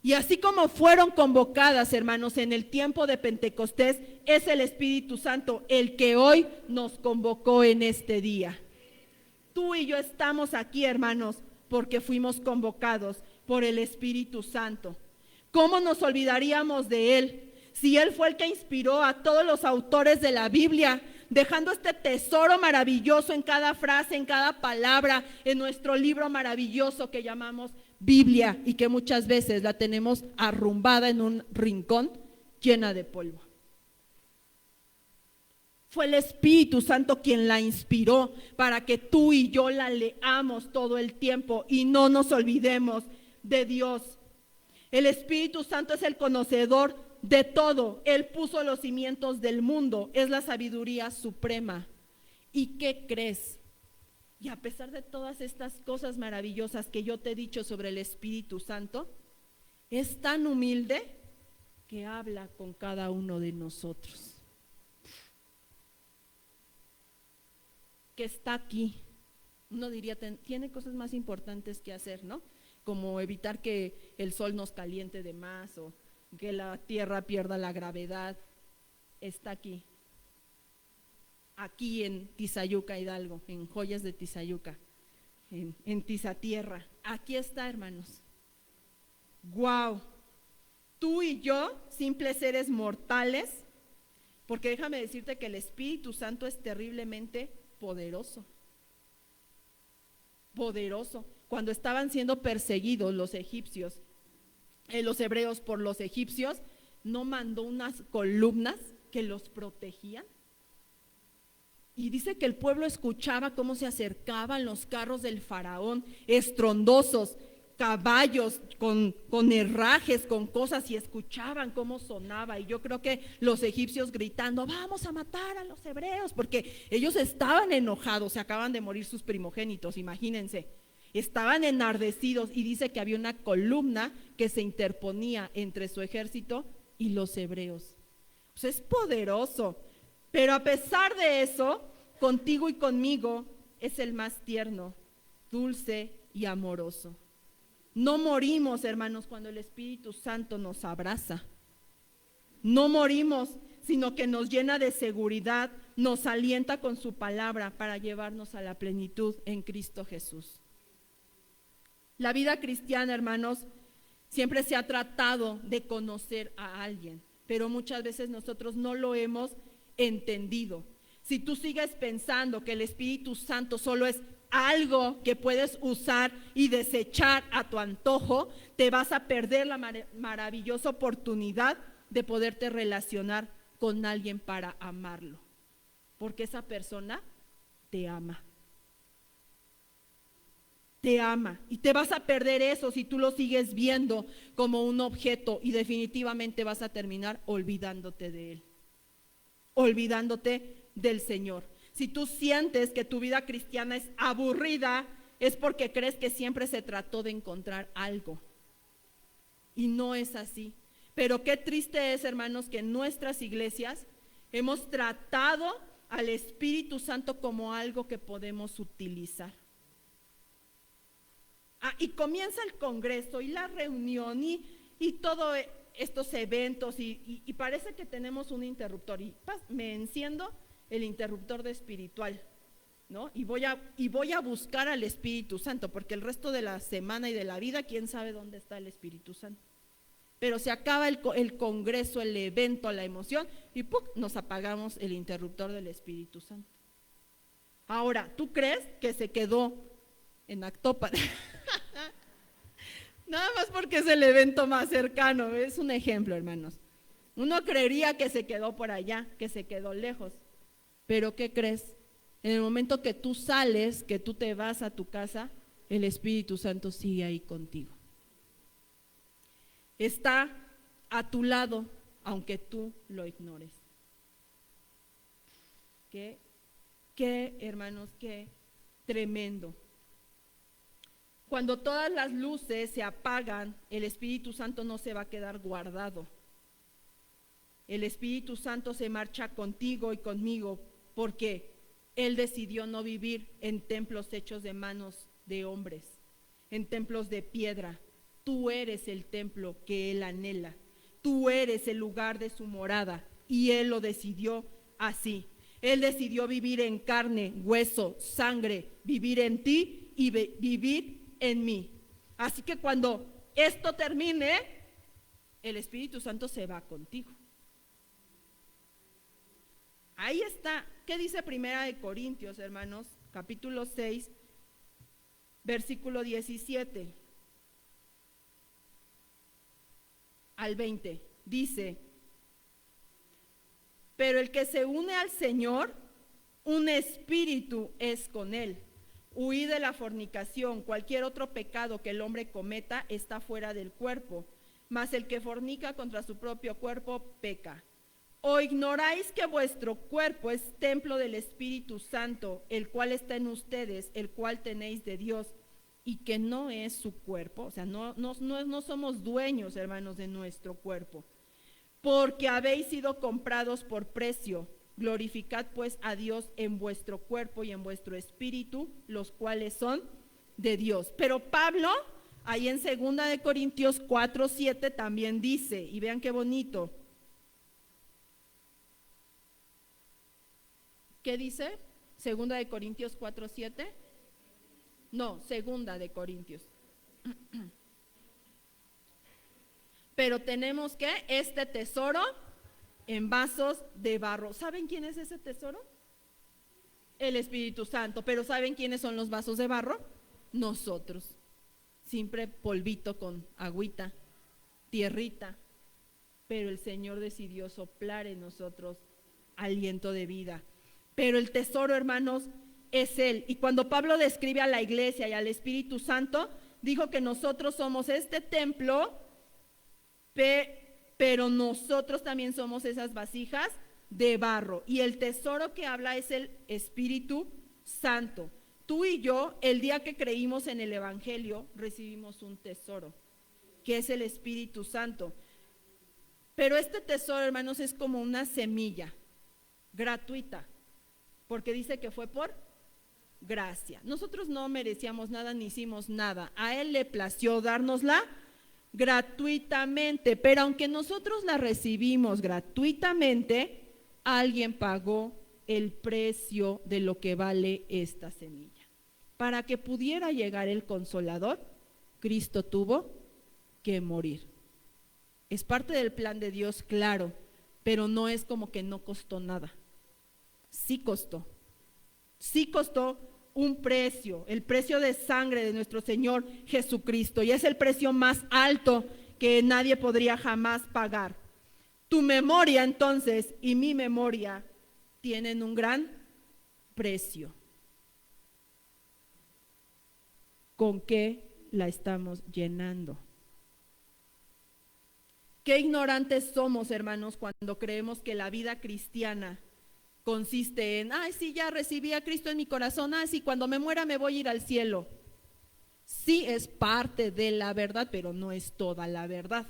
Y así como fueron convocadas, hermanos, en el tiempo de Pentecostés, es el Espíritu Santo el que hoy nos convocó en este día. Tú y yo estamos aquí, hermanos, porque fuimos convocados por el Espíritu Santo. ¿Cómo nos olvidaríamos de Él? Si Él fue el que inspiró a todos los autores de la Biblia, dejando este tesoro maravilloso en cada frase, en cada palabra, en nuestro libro maravilloso que llamamos Biblia y que muchas veces la tenemos arrumbada en un rincón llena de polvo. Fue el Espíritu Santo quien la inspiró para que tú y yo la leamos todo el tiempo y no nos olvidemos de Dios. El Espíritu Santo es el conocedor de todo. Él puso los cimientos del mundo, es la sabiduría suprema. ¿Y qué crees? Y a pesar de todas estas cosas maravillosas que yo te he dicho sobre el Espíritu Santo, es tan humilde que habla con cada uno de nosotros. Que está aquí. Uno diría, tiene cosas más importantes que hacer, ¿no? Como evitar que el sol nos caliente de más o que la tierra pierda la gravedad. Está aquí. Aquí en Tizayuca, Hidalgo, en Joyas de Tizayuca, en Tizatierra. Aquí está, hermanos. ¡Guau! Tú y yo, simples seres mortales, porque déjame decirte que el Espíritu Santo es terriblemente poderoso. Poderoso. Cuando estaban siendo perseguidos los egipcios, los hebreos por los egipcios, ¿no mandó unas columnas que los protegían? Y dice que el pueblo escuchaba cómo se acercaban los carros del faraón, estrondosos, caballos con herrajes, con cosas, y escuchaban cómo sonaba. Y yo creo que los egipcios gritando, vamos a matar a los hebreos, porque ellos estaban enojados, se acaban de morir sus primogénitos, imagínense. Estaban enardecidos y dice que había una columna que se interponía entre su ejército y los hebreos. Pues es poderoso. Pero a pesar de eso, contigo y conmigo es el más tierno, dulce y amoroso. No morimos, hermanos, cuando el Espíritu Santo nos abraza. No morimos, sino que nos llena de seguridad, nos alienta con su palabra para llevarnos a la plenitud en Cristo Jesús. La vida cristiana, hermanos, siempre se ha tratado de conocer a alguien, pero muchas veces nosotros no lo hemos entendido. Si tú sigues pensando que el Espíritu Santo solo es algo que puedes usar y desechar a tu antojo, te vas a perder la maravillosa oportunidad de poderte relacionar con alguien para amarlo, porque esa persona te ama. Te ama y te vas a perder eso si tú lo sigues viendo como un objeto, y definitivamente vas a terminar olvidándote de él, olvidándote del Señor. Si tú sientes que tu vida cristiana es aburrida, es porque crees que siempre se trató de encontrar algo, y no es así. Pero qué triste es, hermanos, que en nuestras iglesias hemos tratado al Espíritu Santo como algo que podemos utilizar. Y comienza el congreso y la reunión y todos estos eventos y parece que tenemos un interruptor y me enciendo el interruptor de espiritual, ¿no? Y voy a buscar al Espíritu Santo, porque el resto de la semana y de la vida, quién sabe dónde está el Espíritu Santo. Pero se acaba el congreso, el evento, la emoción y ¡pum!, nos apagamos el interruptor del Espíritu Santo. Ahora, ¿tú crees que se quedó en Actopan? Nada más porque es el evento más cercano, es un ejemplo, hermanos. Uno creería que se quedó por allá, que se quedó lejos, pero ¿qué crees? En el momento que tú sales, que tú te vas a tu casa, el Espíritu Santo sigue ahí contigo. Está a tu lado, aunque tú lo ignores. Qué hermanos, qué tremendo. Cuando todas las luces se apagan, el Espíritu Santo no se va a quedar guardado. El Espíritu Santo se marcha contigo y conmigo porque Él decidió no vivir en templos hechos de manos de hombres, en templos de piedra. Tú eres el templo que Él anhela. Tú eres el lugar de su morada y Él lo decidió así. Él decidió vivir en carne, hueso, sangre, vivir en ti y vivir en mí. Así que cuando esto termine, el Espíritu Santo se va contigo. Ahí está. ¿Qué dice Primera de Corintios, hermanos? Capítulo 6, versículo 17 al 20. Dice: pero el que se une al Señor, un espíritu es con él. Huid de la fornicación. Cualquier otro pecado que el hombre cometa está fuera del cuerpo, mas el que fornica contra su propio cuerpo peca. ¿O ignoráis que vuestro cuerpo es templo del Espíritu Santo, el cual está en ustedes, el cual tenéis de Dios, y que no es su cuerpo? O sea, no somos dueños, hermanos, de nuestro cuerpo. Porque habéis sido comprados por precio. Glorificad pues a Dios en vuestro cuerpo y en vuestro espíritu, los cuales son de Dios. Pero Pablo, ahí en 2 de Corintios 4:7 también dice, y vean qué bonito. ¿Qué dice? 2 de Corintios 4:7. No, 2 de Corintios. Pero tenemos que este tesoro en vasos de barro. ¿Saben quién es ese tesoro? El Espíritu Santo. Pero ¿saben quiénes son los vasos de barro? Nosotros. Siempre polvito con agüita, tierrita. Pero el Señor decidió soplar en nosotros aliento de vida. Pero el tesoro, hermanos, es Él. Y cuando Pablo describe a la iglesia y al Espíritu Santo, dijo que nosotros somos este templo, pero nosotros también somos esas vasijas de barro. Y el tesoro que habla es el Espíritu Santo. Tú y yo, el día que creímos en el Evangelio, recibimos un tesoro, que es el Espíritu Santo. Pero este tesoro, hermanos, es como una semilla gratuita, porque dice que fue por gracia. Nosotros no merecíamos nada ni hicimos nada. A Él le plació dárnosla gratuitamente, pero aunque nosotros la recibimos gratuitamente, alguien pagó el precio de lo que vale esta semilla. Para que pudiera llegar el Consolador, Cristo tuvo que morir. Es parte del plan de Dios, claro, pero no es como que no costó nada. Sí costó un precio, el precio de sangre de nuestro Señor Jesucristo, y es el precio más alto que nadie podría jamás pagar. Tu memoria entonces y mi memoria tienen un gran precio. ¿Con qué la estamos llenando? Qué ignorantes somos, hermanos, cuando creemos que la vida cristiana consiste en, ay, sí, ya recibí a Cristo en mi corazón, sí, cuando me muera me voy a ir al cielo. Sí, es parte de la verdad, pero no es toda la verdad.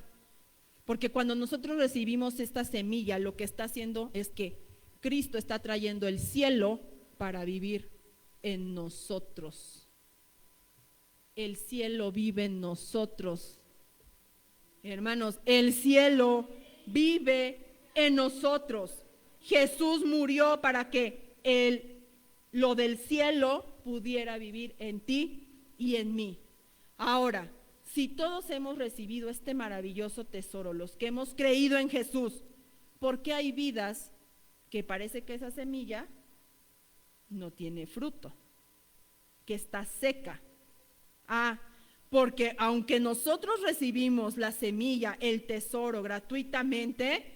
Porque cuando nosotros recibimos esta semilla, lo que está haciendo es que Cristo está trayendo el cielo para vivir en nosotros. El cielo vive en nosotros. Hermanos, el cielo vive en nosotros. Jesús murió para que lo del cielo pudiera vivir en ti y en mí. Ahora, si todos hemos recibido este maravilloso tesoro, los que hemos creído en Jesús, ¿por qué hay vidas que parece que esa semilla no tiene fruto, que está seca? Porque aunque nosotros recibimos la semilla, el tesoro gratuitamente,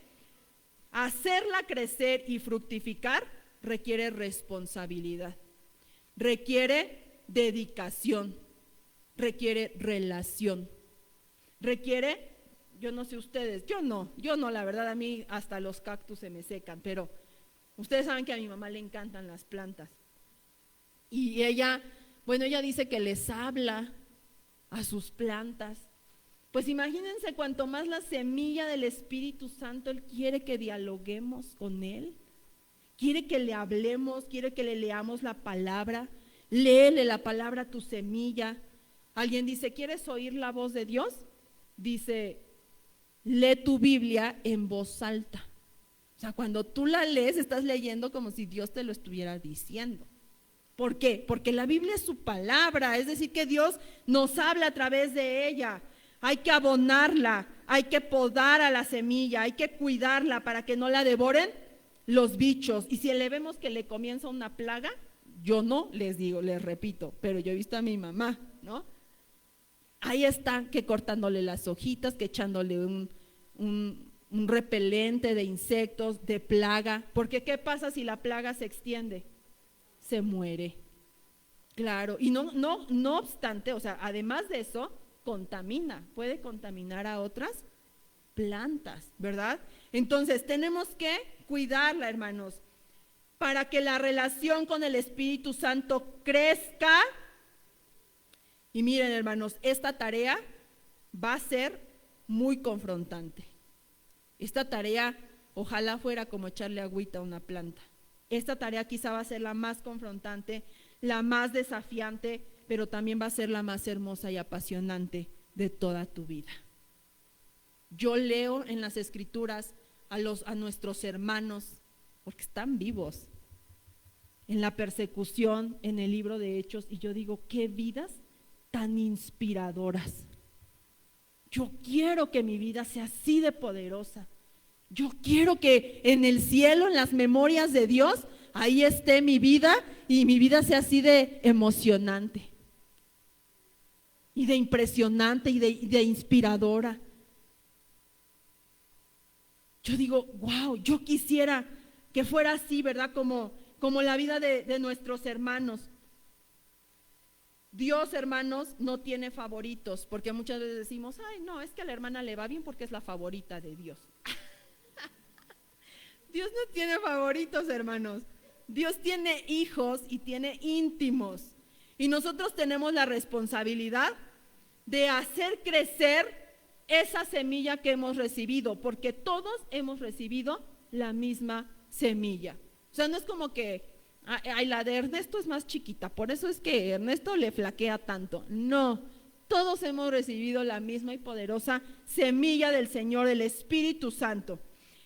hacerla crecer y fructificar requiere responsabilidad, requiere dedicación, requiere relación, requiere, yo no sé ustedes, yo no, la verdad, a mí hasta los cactus se me secan, pero ustedes saben que a mi mamá le encantan las plantas. Y ella dice que les habla a sus plantas. Pues imagínense, cuanto más la semilla del Espíritu Santo, Él quiere que dialoguemos con Él, quiere que le hablemos, quiere que le leamos la palabra. Léele la palabra a tu semilla. Alguien dice, ¿quieres oír la voz de Dios? Dice, lee tu Biblia en voz alta. O sea, cuando tú la lees, estás leyendo como si Dios te lo estuviera diciendo. ¿Por qué? Porque la Biblia es su palabra, es decir, que Dios nos habla a través de ella. Hay que abonarla, hay que podar a la semilla, hay que cuidarla para que no la devoren los bichos. Y si le vemos que le comienza una plaga, yo no les digo, les repito, pero yo he visto a mi mamá, ¿no? Ahí está, que cortándole las hojitas, que echándole un repelente de insectos, de plaga, porque ¿qué pasa si la plaga se extiende? Se muere. Claro, y no obstante, o sea, además de eso, contamina, puede contaminar a otras plantas, ¿verdad? Entonces, tenemos que cuidarla, hermanos, para que la relación con el Espíritu Santo crezca. Y miren, hermanos, esta tarea va a ser muy confrontante. Esta tarea, ojalá fuera como echarle agüita a una planta. Esta tarea quizá va a ser la más confrontante, la más desafiante, pero también va a ser la más hermosa y apasionante de toda tu vida. Yo leo en las Escrituras a nuestros hermanos, porque están vivos, en la persecución, en el libro de Hechos, y yo digo, qué vidas tan inspiradoras. Yo quiero que mi vida sea así de poderosa. Yo quiero que en el cielo, en las memorias de Dios, ahí esté mi vida y mi vida sea así de emocionante y de impresionante y de inspiradora. Yo digo, wow, yo quisiera que fuera así, ¿verdad? Como la vida de nuestros hermanos. Dios, hermanos, no tiene favoritos, porque muchas veces decimos, ay, no, es que a la hermana le va bien porque es la favorita de Dios. Dios no tiene favoritos, hermanos. Dios tiene hijos y tiene íntimos. Y nosotros tenemos la responsabilidad de hacer crecer esa semilla que hemos recibido, porque todos hemos recibido la misma semilla. O sea, no es como que ay, la de Ernesto es más chiquita, por eso es que Ernesto le flaquea tanto. No, todos hemos recibido la misma y poderosa semilla del Señor, el Espíritu Santo.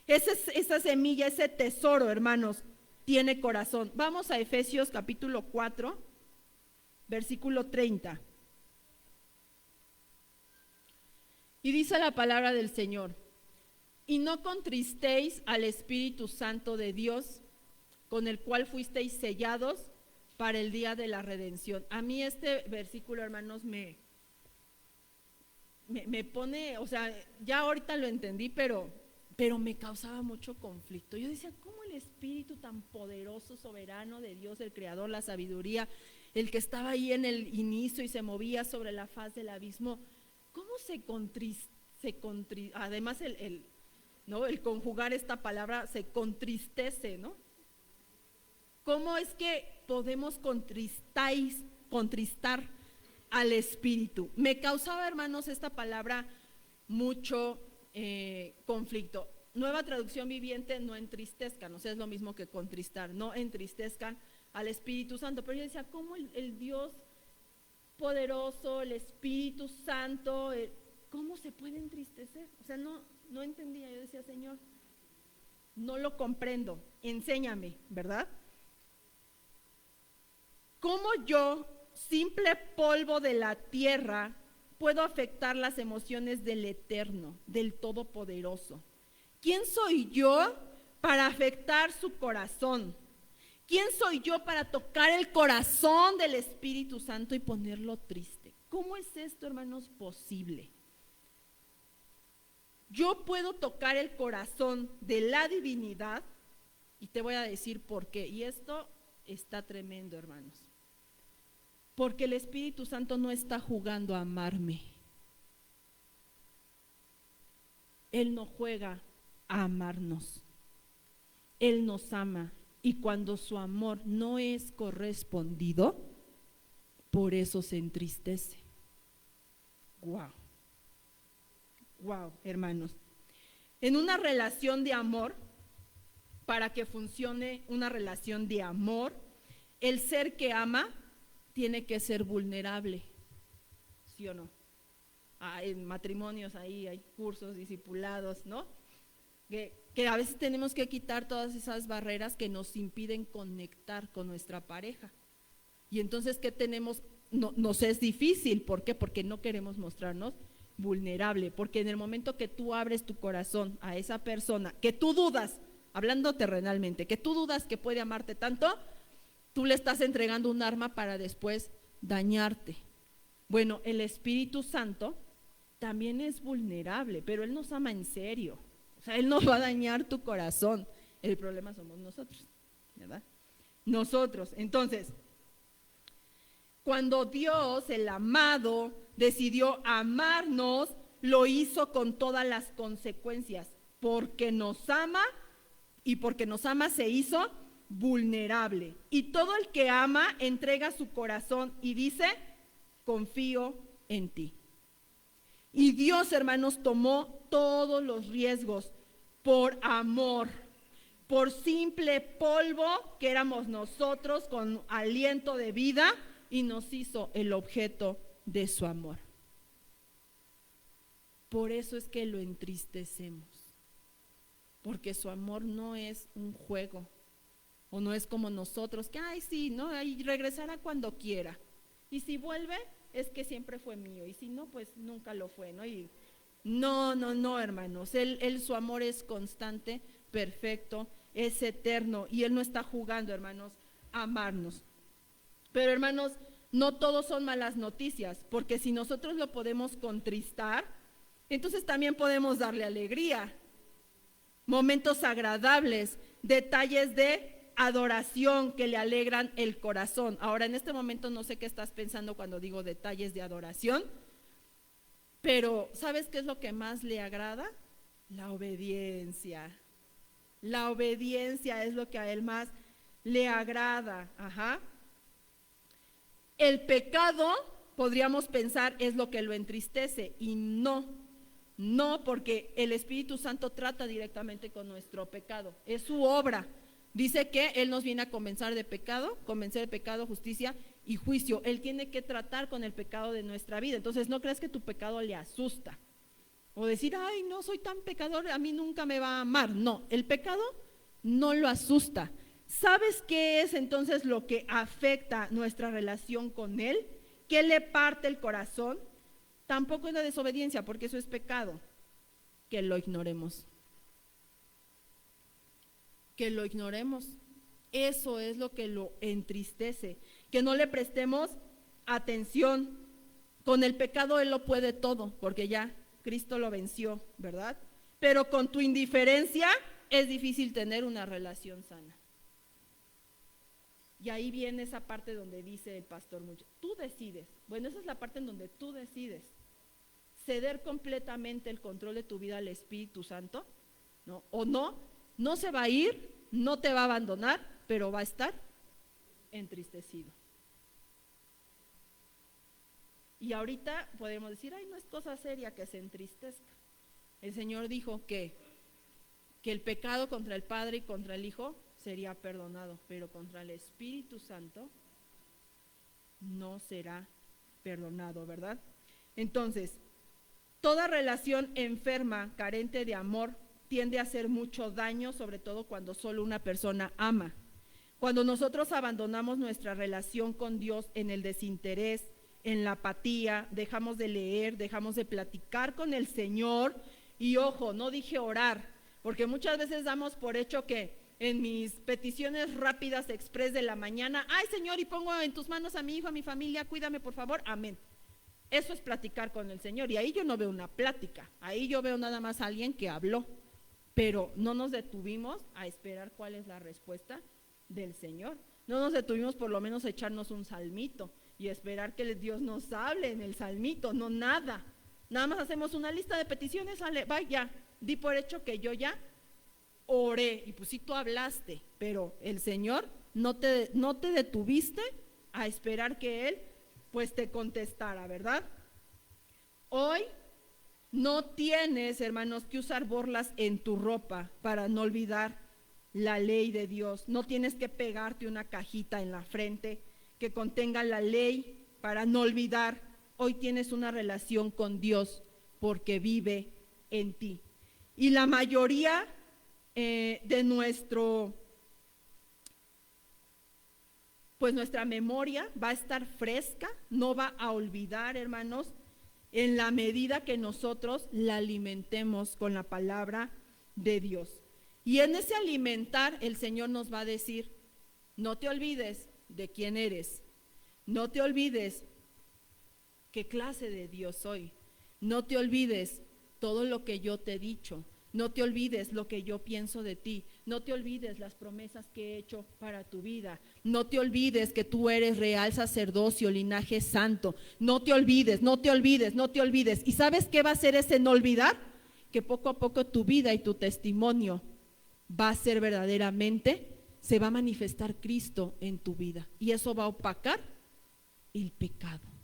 Esa semilla, ese tesoro, hermanos, tiene corazón. Vamos a Efesios capítulo 4, versículo 30. Y dice la palabra del Señor: y no contristéis al Espíritu Santo de Dios, con el cual fuisteis sellados para el día de la redención. A mí este versículo, hermanos, me pone, o sea, ya ahorita lo entendí, pero me causaba mucho conflicto. Yo decía, ¿cómo el Espíritu tan poderoso, soberano de Dios, el Creador, la sabiduría, el que estaba ahí en el inicio y se movía sobre la faz del abismo, cómo además ¿no? El conjugar esta palabra se contristece, ¿no? ¿Cómo es que podemos contristar al Espíritu? Me causaba, hermanos, esta palabra mucho conflicto. Nueva Traducción Viviente: no entristezcan, o sea, es lo mismo que contristar, no entristezcan al Espíritu Santo. Pero yo decía, ¿cómo el Dios poderoso, el Espíritu Santo, cómo se puede entristecer? O sea, no entendía. Yo decía, Señor, no lo comprendo, enséñame, ¿verdad? ¿Cómo yo, simple polvo de la tierra, puedo afectar las emociones del Eterno, del Todopoderoso? ¿Quién soy yo para afectar su corazón? ¿Quién soy yo para tocar el corazón del Espíritu Santo y ponerlo triste? ¿Cómo es esto, hermanos, posible? Yo puedo tocar el corazón de la divinidad y te voy a decir por qué. Y esto está tremendo, hermanos. Porque el Espíritu Santo no está jugando a amarme. Él no juega a amarnos. Él nos ama. Y cuando su amor no es correspondido, por eso se entristece. Wow. Wow, hermanos. En una relación de amor, para que funcione una relación de amor, el ser que ama tiene que ser vulnerable, ¿sí o no? En matrimonios ahí hay cursos, discipulados, ¿no? Que a veces tenemos que quitar todas esas barreras que nos impiden conectar con nuestra pareja. Y entonces, ¿qué tenemos? Nos es difícil, ¿por qué? Porque no queremos mostrarnos vulnerable, porque en el momento que tú abres tu corazón a esa persona, que tú dudas, hablando terrenalmente, que tú dudas que puede amarte tanto, tú le estás entregando un arma para después dañarte. Bueno, el Espíritu Santo también es vulnerable, pero Él nos ama en serio. O sea, Él no va a dañar tu corazón. El problema somos nosotros, ¿verdad? Nosotros. Entonces, cuando Dios, el amado, decidió amarnos, lo hizo con todas las consecuencias, porque nos ama y porque nos ama se hizo vulnerable. Y todo el que ama entrega su corazón y dice, confío en ti. Y Dios, hermanos, tomó todos los riesgos por amor, por simple polvo que éramos nosotros con aliento de vida, y nos hizo el objeto de su amor. Por eso es que lo entristecemos, porque su amor no es un juego, o no es como nosotros, que ay sí, ¿no? Ahí regresará cuando quiera, y si vuelve es que siempre fue mío, y si no, pues nunca lo fue, ¿no? Y no, hermanos, él su amor es constante, perfecto, es eterno, y Él no está jugando, hermanos, a amarnos. Pero, hermanos, no todos son malas noticias, porque si nosotros lo podemos contristar, entonces también podemos darle alegría, momentos agradables, detalles de adoración que le alegran el corazón. Ahora, en este momento no sé qué estás pensando cuando digo detalles de adoración, pero ¿sabes qué es lo que más le agrada? La obediencia. La obediencia es lo que a Él más le agrada. Ajá. El pecado, podríamos pensar, es lo que lo entristece, y no, porque el Espíritu Santo trata directamente con nuestro pecado, es su obra. Dice que Él nos viene a convencer de pecado, justicia y juicio. Él tiene que tratar con el pecado de nuestra vida. Entonces no creas que tu pecado le asusta, o decir, ay, no soy tan pecador, a mí nunca me va a amar. No, el pecado no lo asusta. ¿Sabes qué es entonces lo que afecta nuestra relación con Él? ¿Qué le parte el corazón? Tampoco es la desobediencia, porque eso es pecado. Que lo ignoremos. Que lo ignoremos. Eso es lo que lo entristece. Que no le prestemos atención. Con el pecado Él lo puede todo, porque ya Cristo lo venció, ¿verdad? Pero con tu indiferencia es difícil tener una relación sana. Y ahí viene esa parte donde dice el pastor mucho, tú decides. Bueno, esa es la parte en donde tú decides ceder completamente el control de tu vida al Espíritu Santo, ¿no? O no se va a ir, no te va a abandonar, pero va a estar entristecido. Y ahorita podemos decir, ay, no es cosa seria que se entristezca. El Señor dijo que el pecado contra el Padre y contra el Hijo sería perdonado, pero contra el Espíritu Santo no será perdonado, ¿verdad? Entonces, toda relación enferma, carente de amor, tiende a hacer mucho daño, sobre todo cuando solo una persona ama. Cuando nosotros abandonamos nuestra relación con Dios en el desinterés, en la apatía, dejamos de leer, dejamos de platicar con el Señor, y ojo, no dije orar, porque muchas veces damos por hecho que en mis peticiones rápidas express de la mañana, ay Señor, y pongo en tus manos a mi hijo, a mi familia, cuídame por favor, amén. Eso es platicar con el Señor, y ahí yo no veo una plática, ahí yo veo nada más a alguien que habló, pero no nos detuvimos a esperar cuál es la respuesta del Señor. No nos detuvimos por lo menos a echarnos un salmito y esperar que Dios nos hable en el salmito, no nada. Nada más hacemos una lista de peticiones, vaya, di por hecho que yo ya oré, y pues sí tú hablaste, pero el Señor no te detuviste a esperar que Él pues te contestara, ¿verdad? Hoy no tienes, hermanos, que usar borlas en tu ropa para no olvidar la ley de Dios. No tienes que pegarte una cajita en la frente que contenga la ley para no olvidar. Hoy tienes una relación con Dios porque vive en ti. Y la mayoría de nuestra memoria va a estar fresca, no va a olvidar, hermanos, en la medida que nosotros la alimentemos con la palabra de Dios. Y en ese alimentar el Señor nos va a decir, no te olvides de quién eres, no te olvides qué clase de Dios soy, no te olvides todo lo que yo te he dicho, no te olvides lo que yo pienso de ti, no te olvides las promesas que he hecho para tu vida, no te olvides que tú eres real sacerdocio, linaje santo, no te olvides, no te olvides, no te olvides. ¿Y sabes qué va a hacer ese no olvidar? Que poco a poco tu vida y tu testimonio va a ser verdaderamente, se va a manifestar Cristo en tu vida y eso va a opacar el pecado.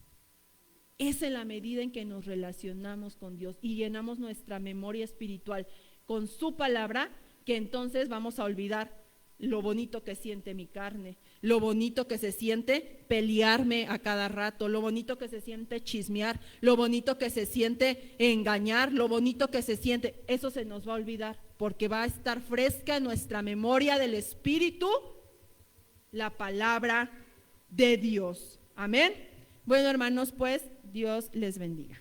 Es en la medida en que nos relacionamos con Dios y llenamos nuestra memoria espiritual con su palabra, que entonces vamos a olvidar lo bonito que siente mi carne, lo bonito que se siente pelearme a cada rato, lo bonito que se siente chismear, lo bonito que se siente engañar, lo bonito que se siente, eso se nos va a olvidar, porque va a estar fresca en nuestra memoria del Espíritu la palabra de Dios. Amén. Bueno, hermanos, pues Dios les bendiga.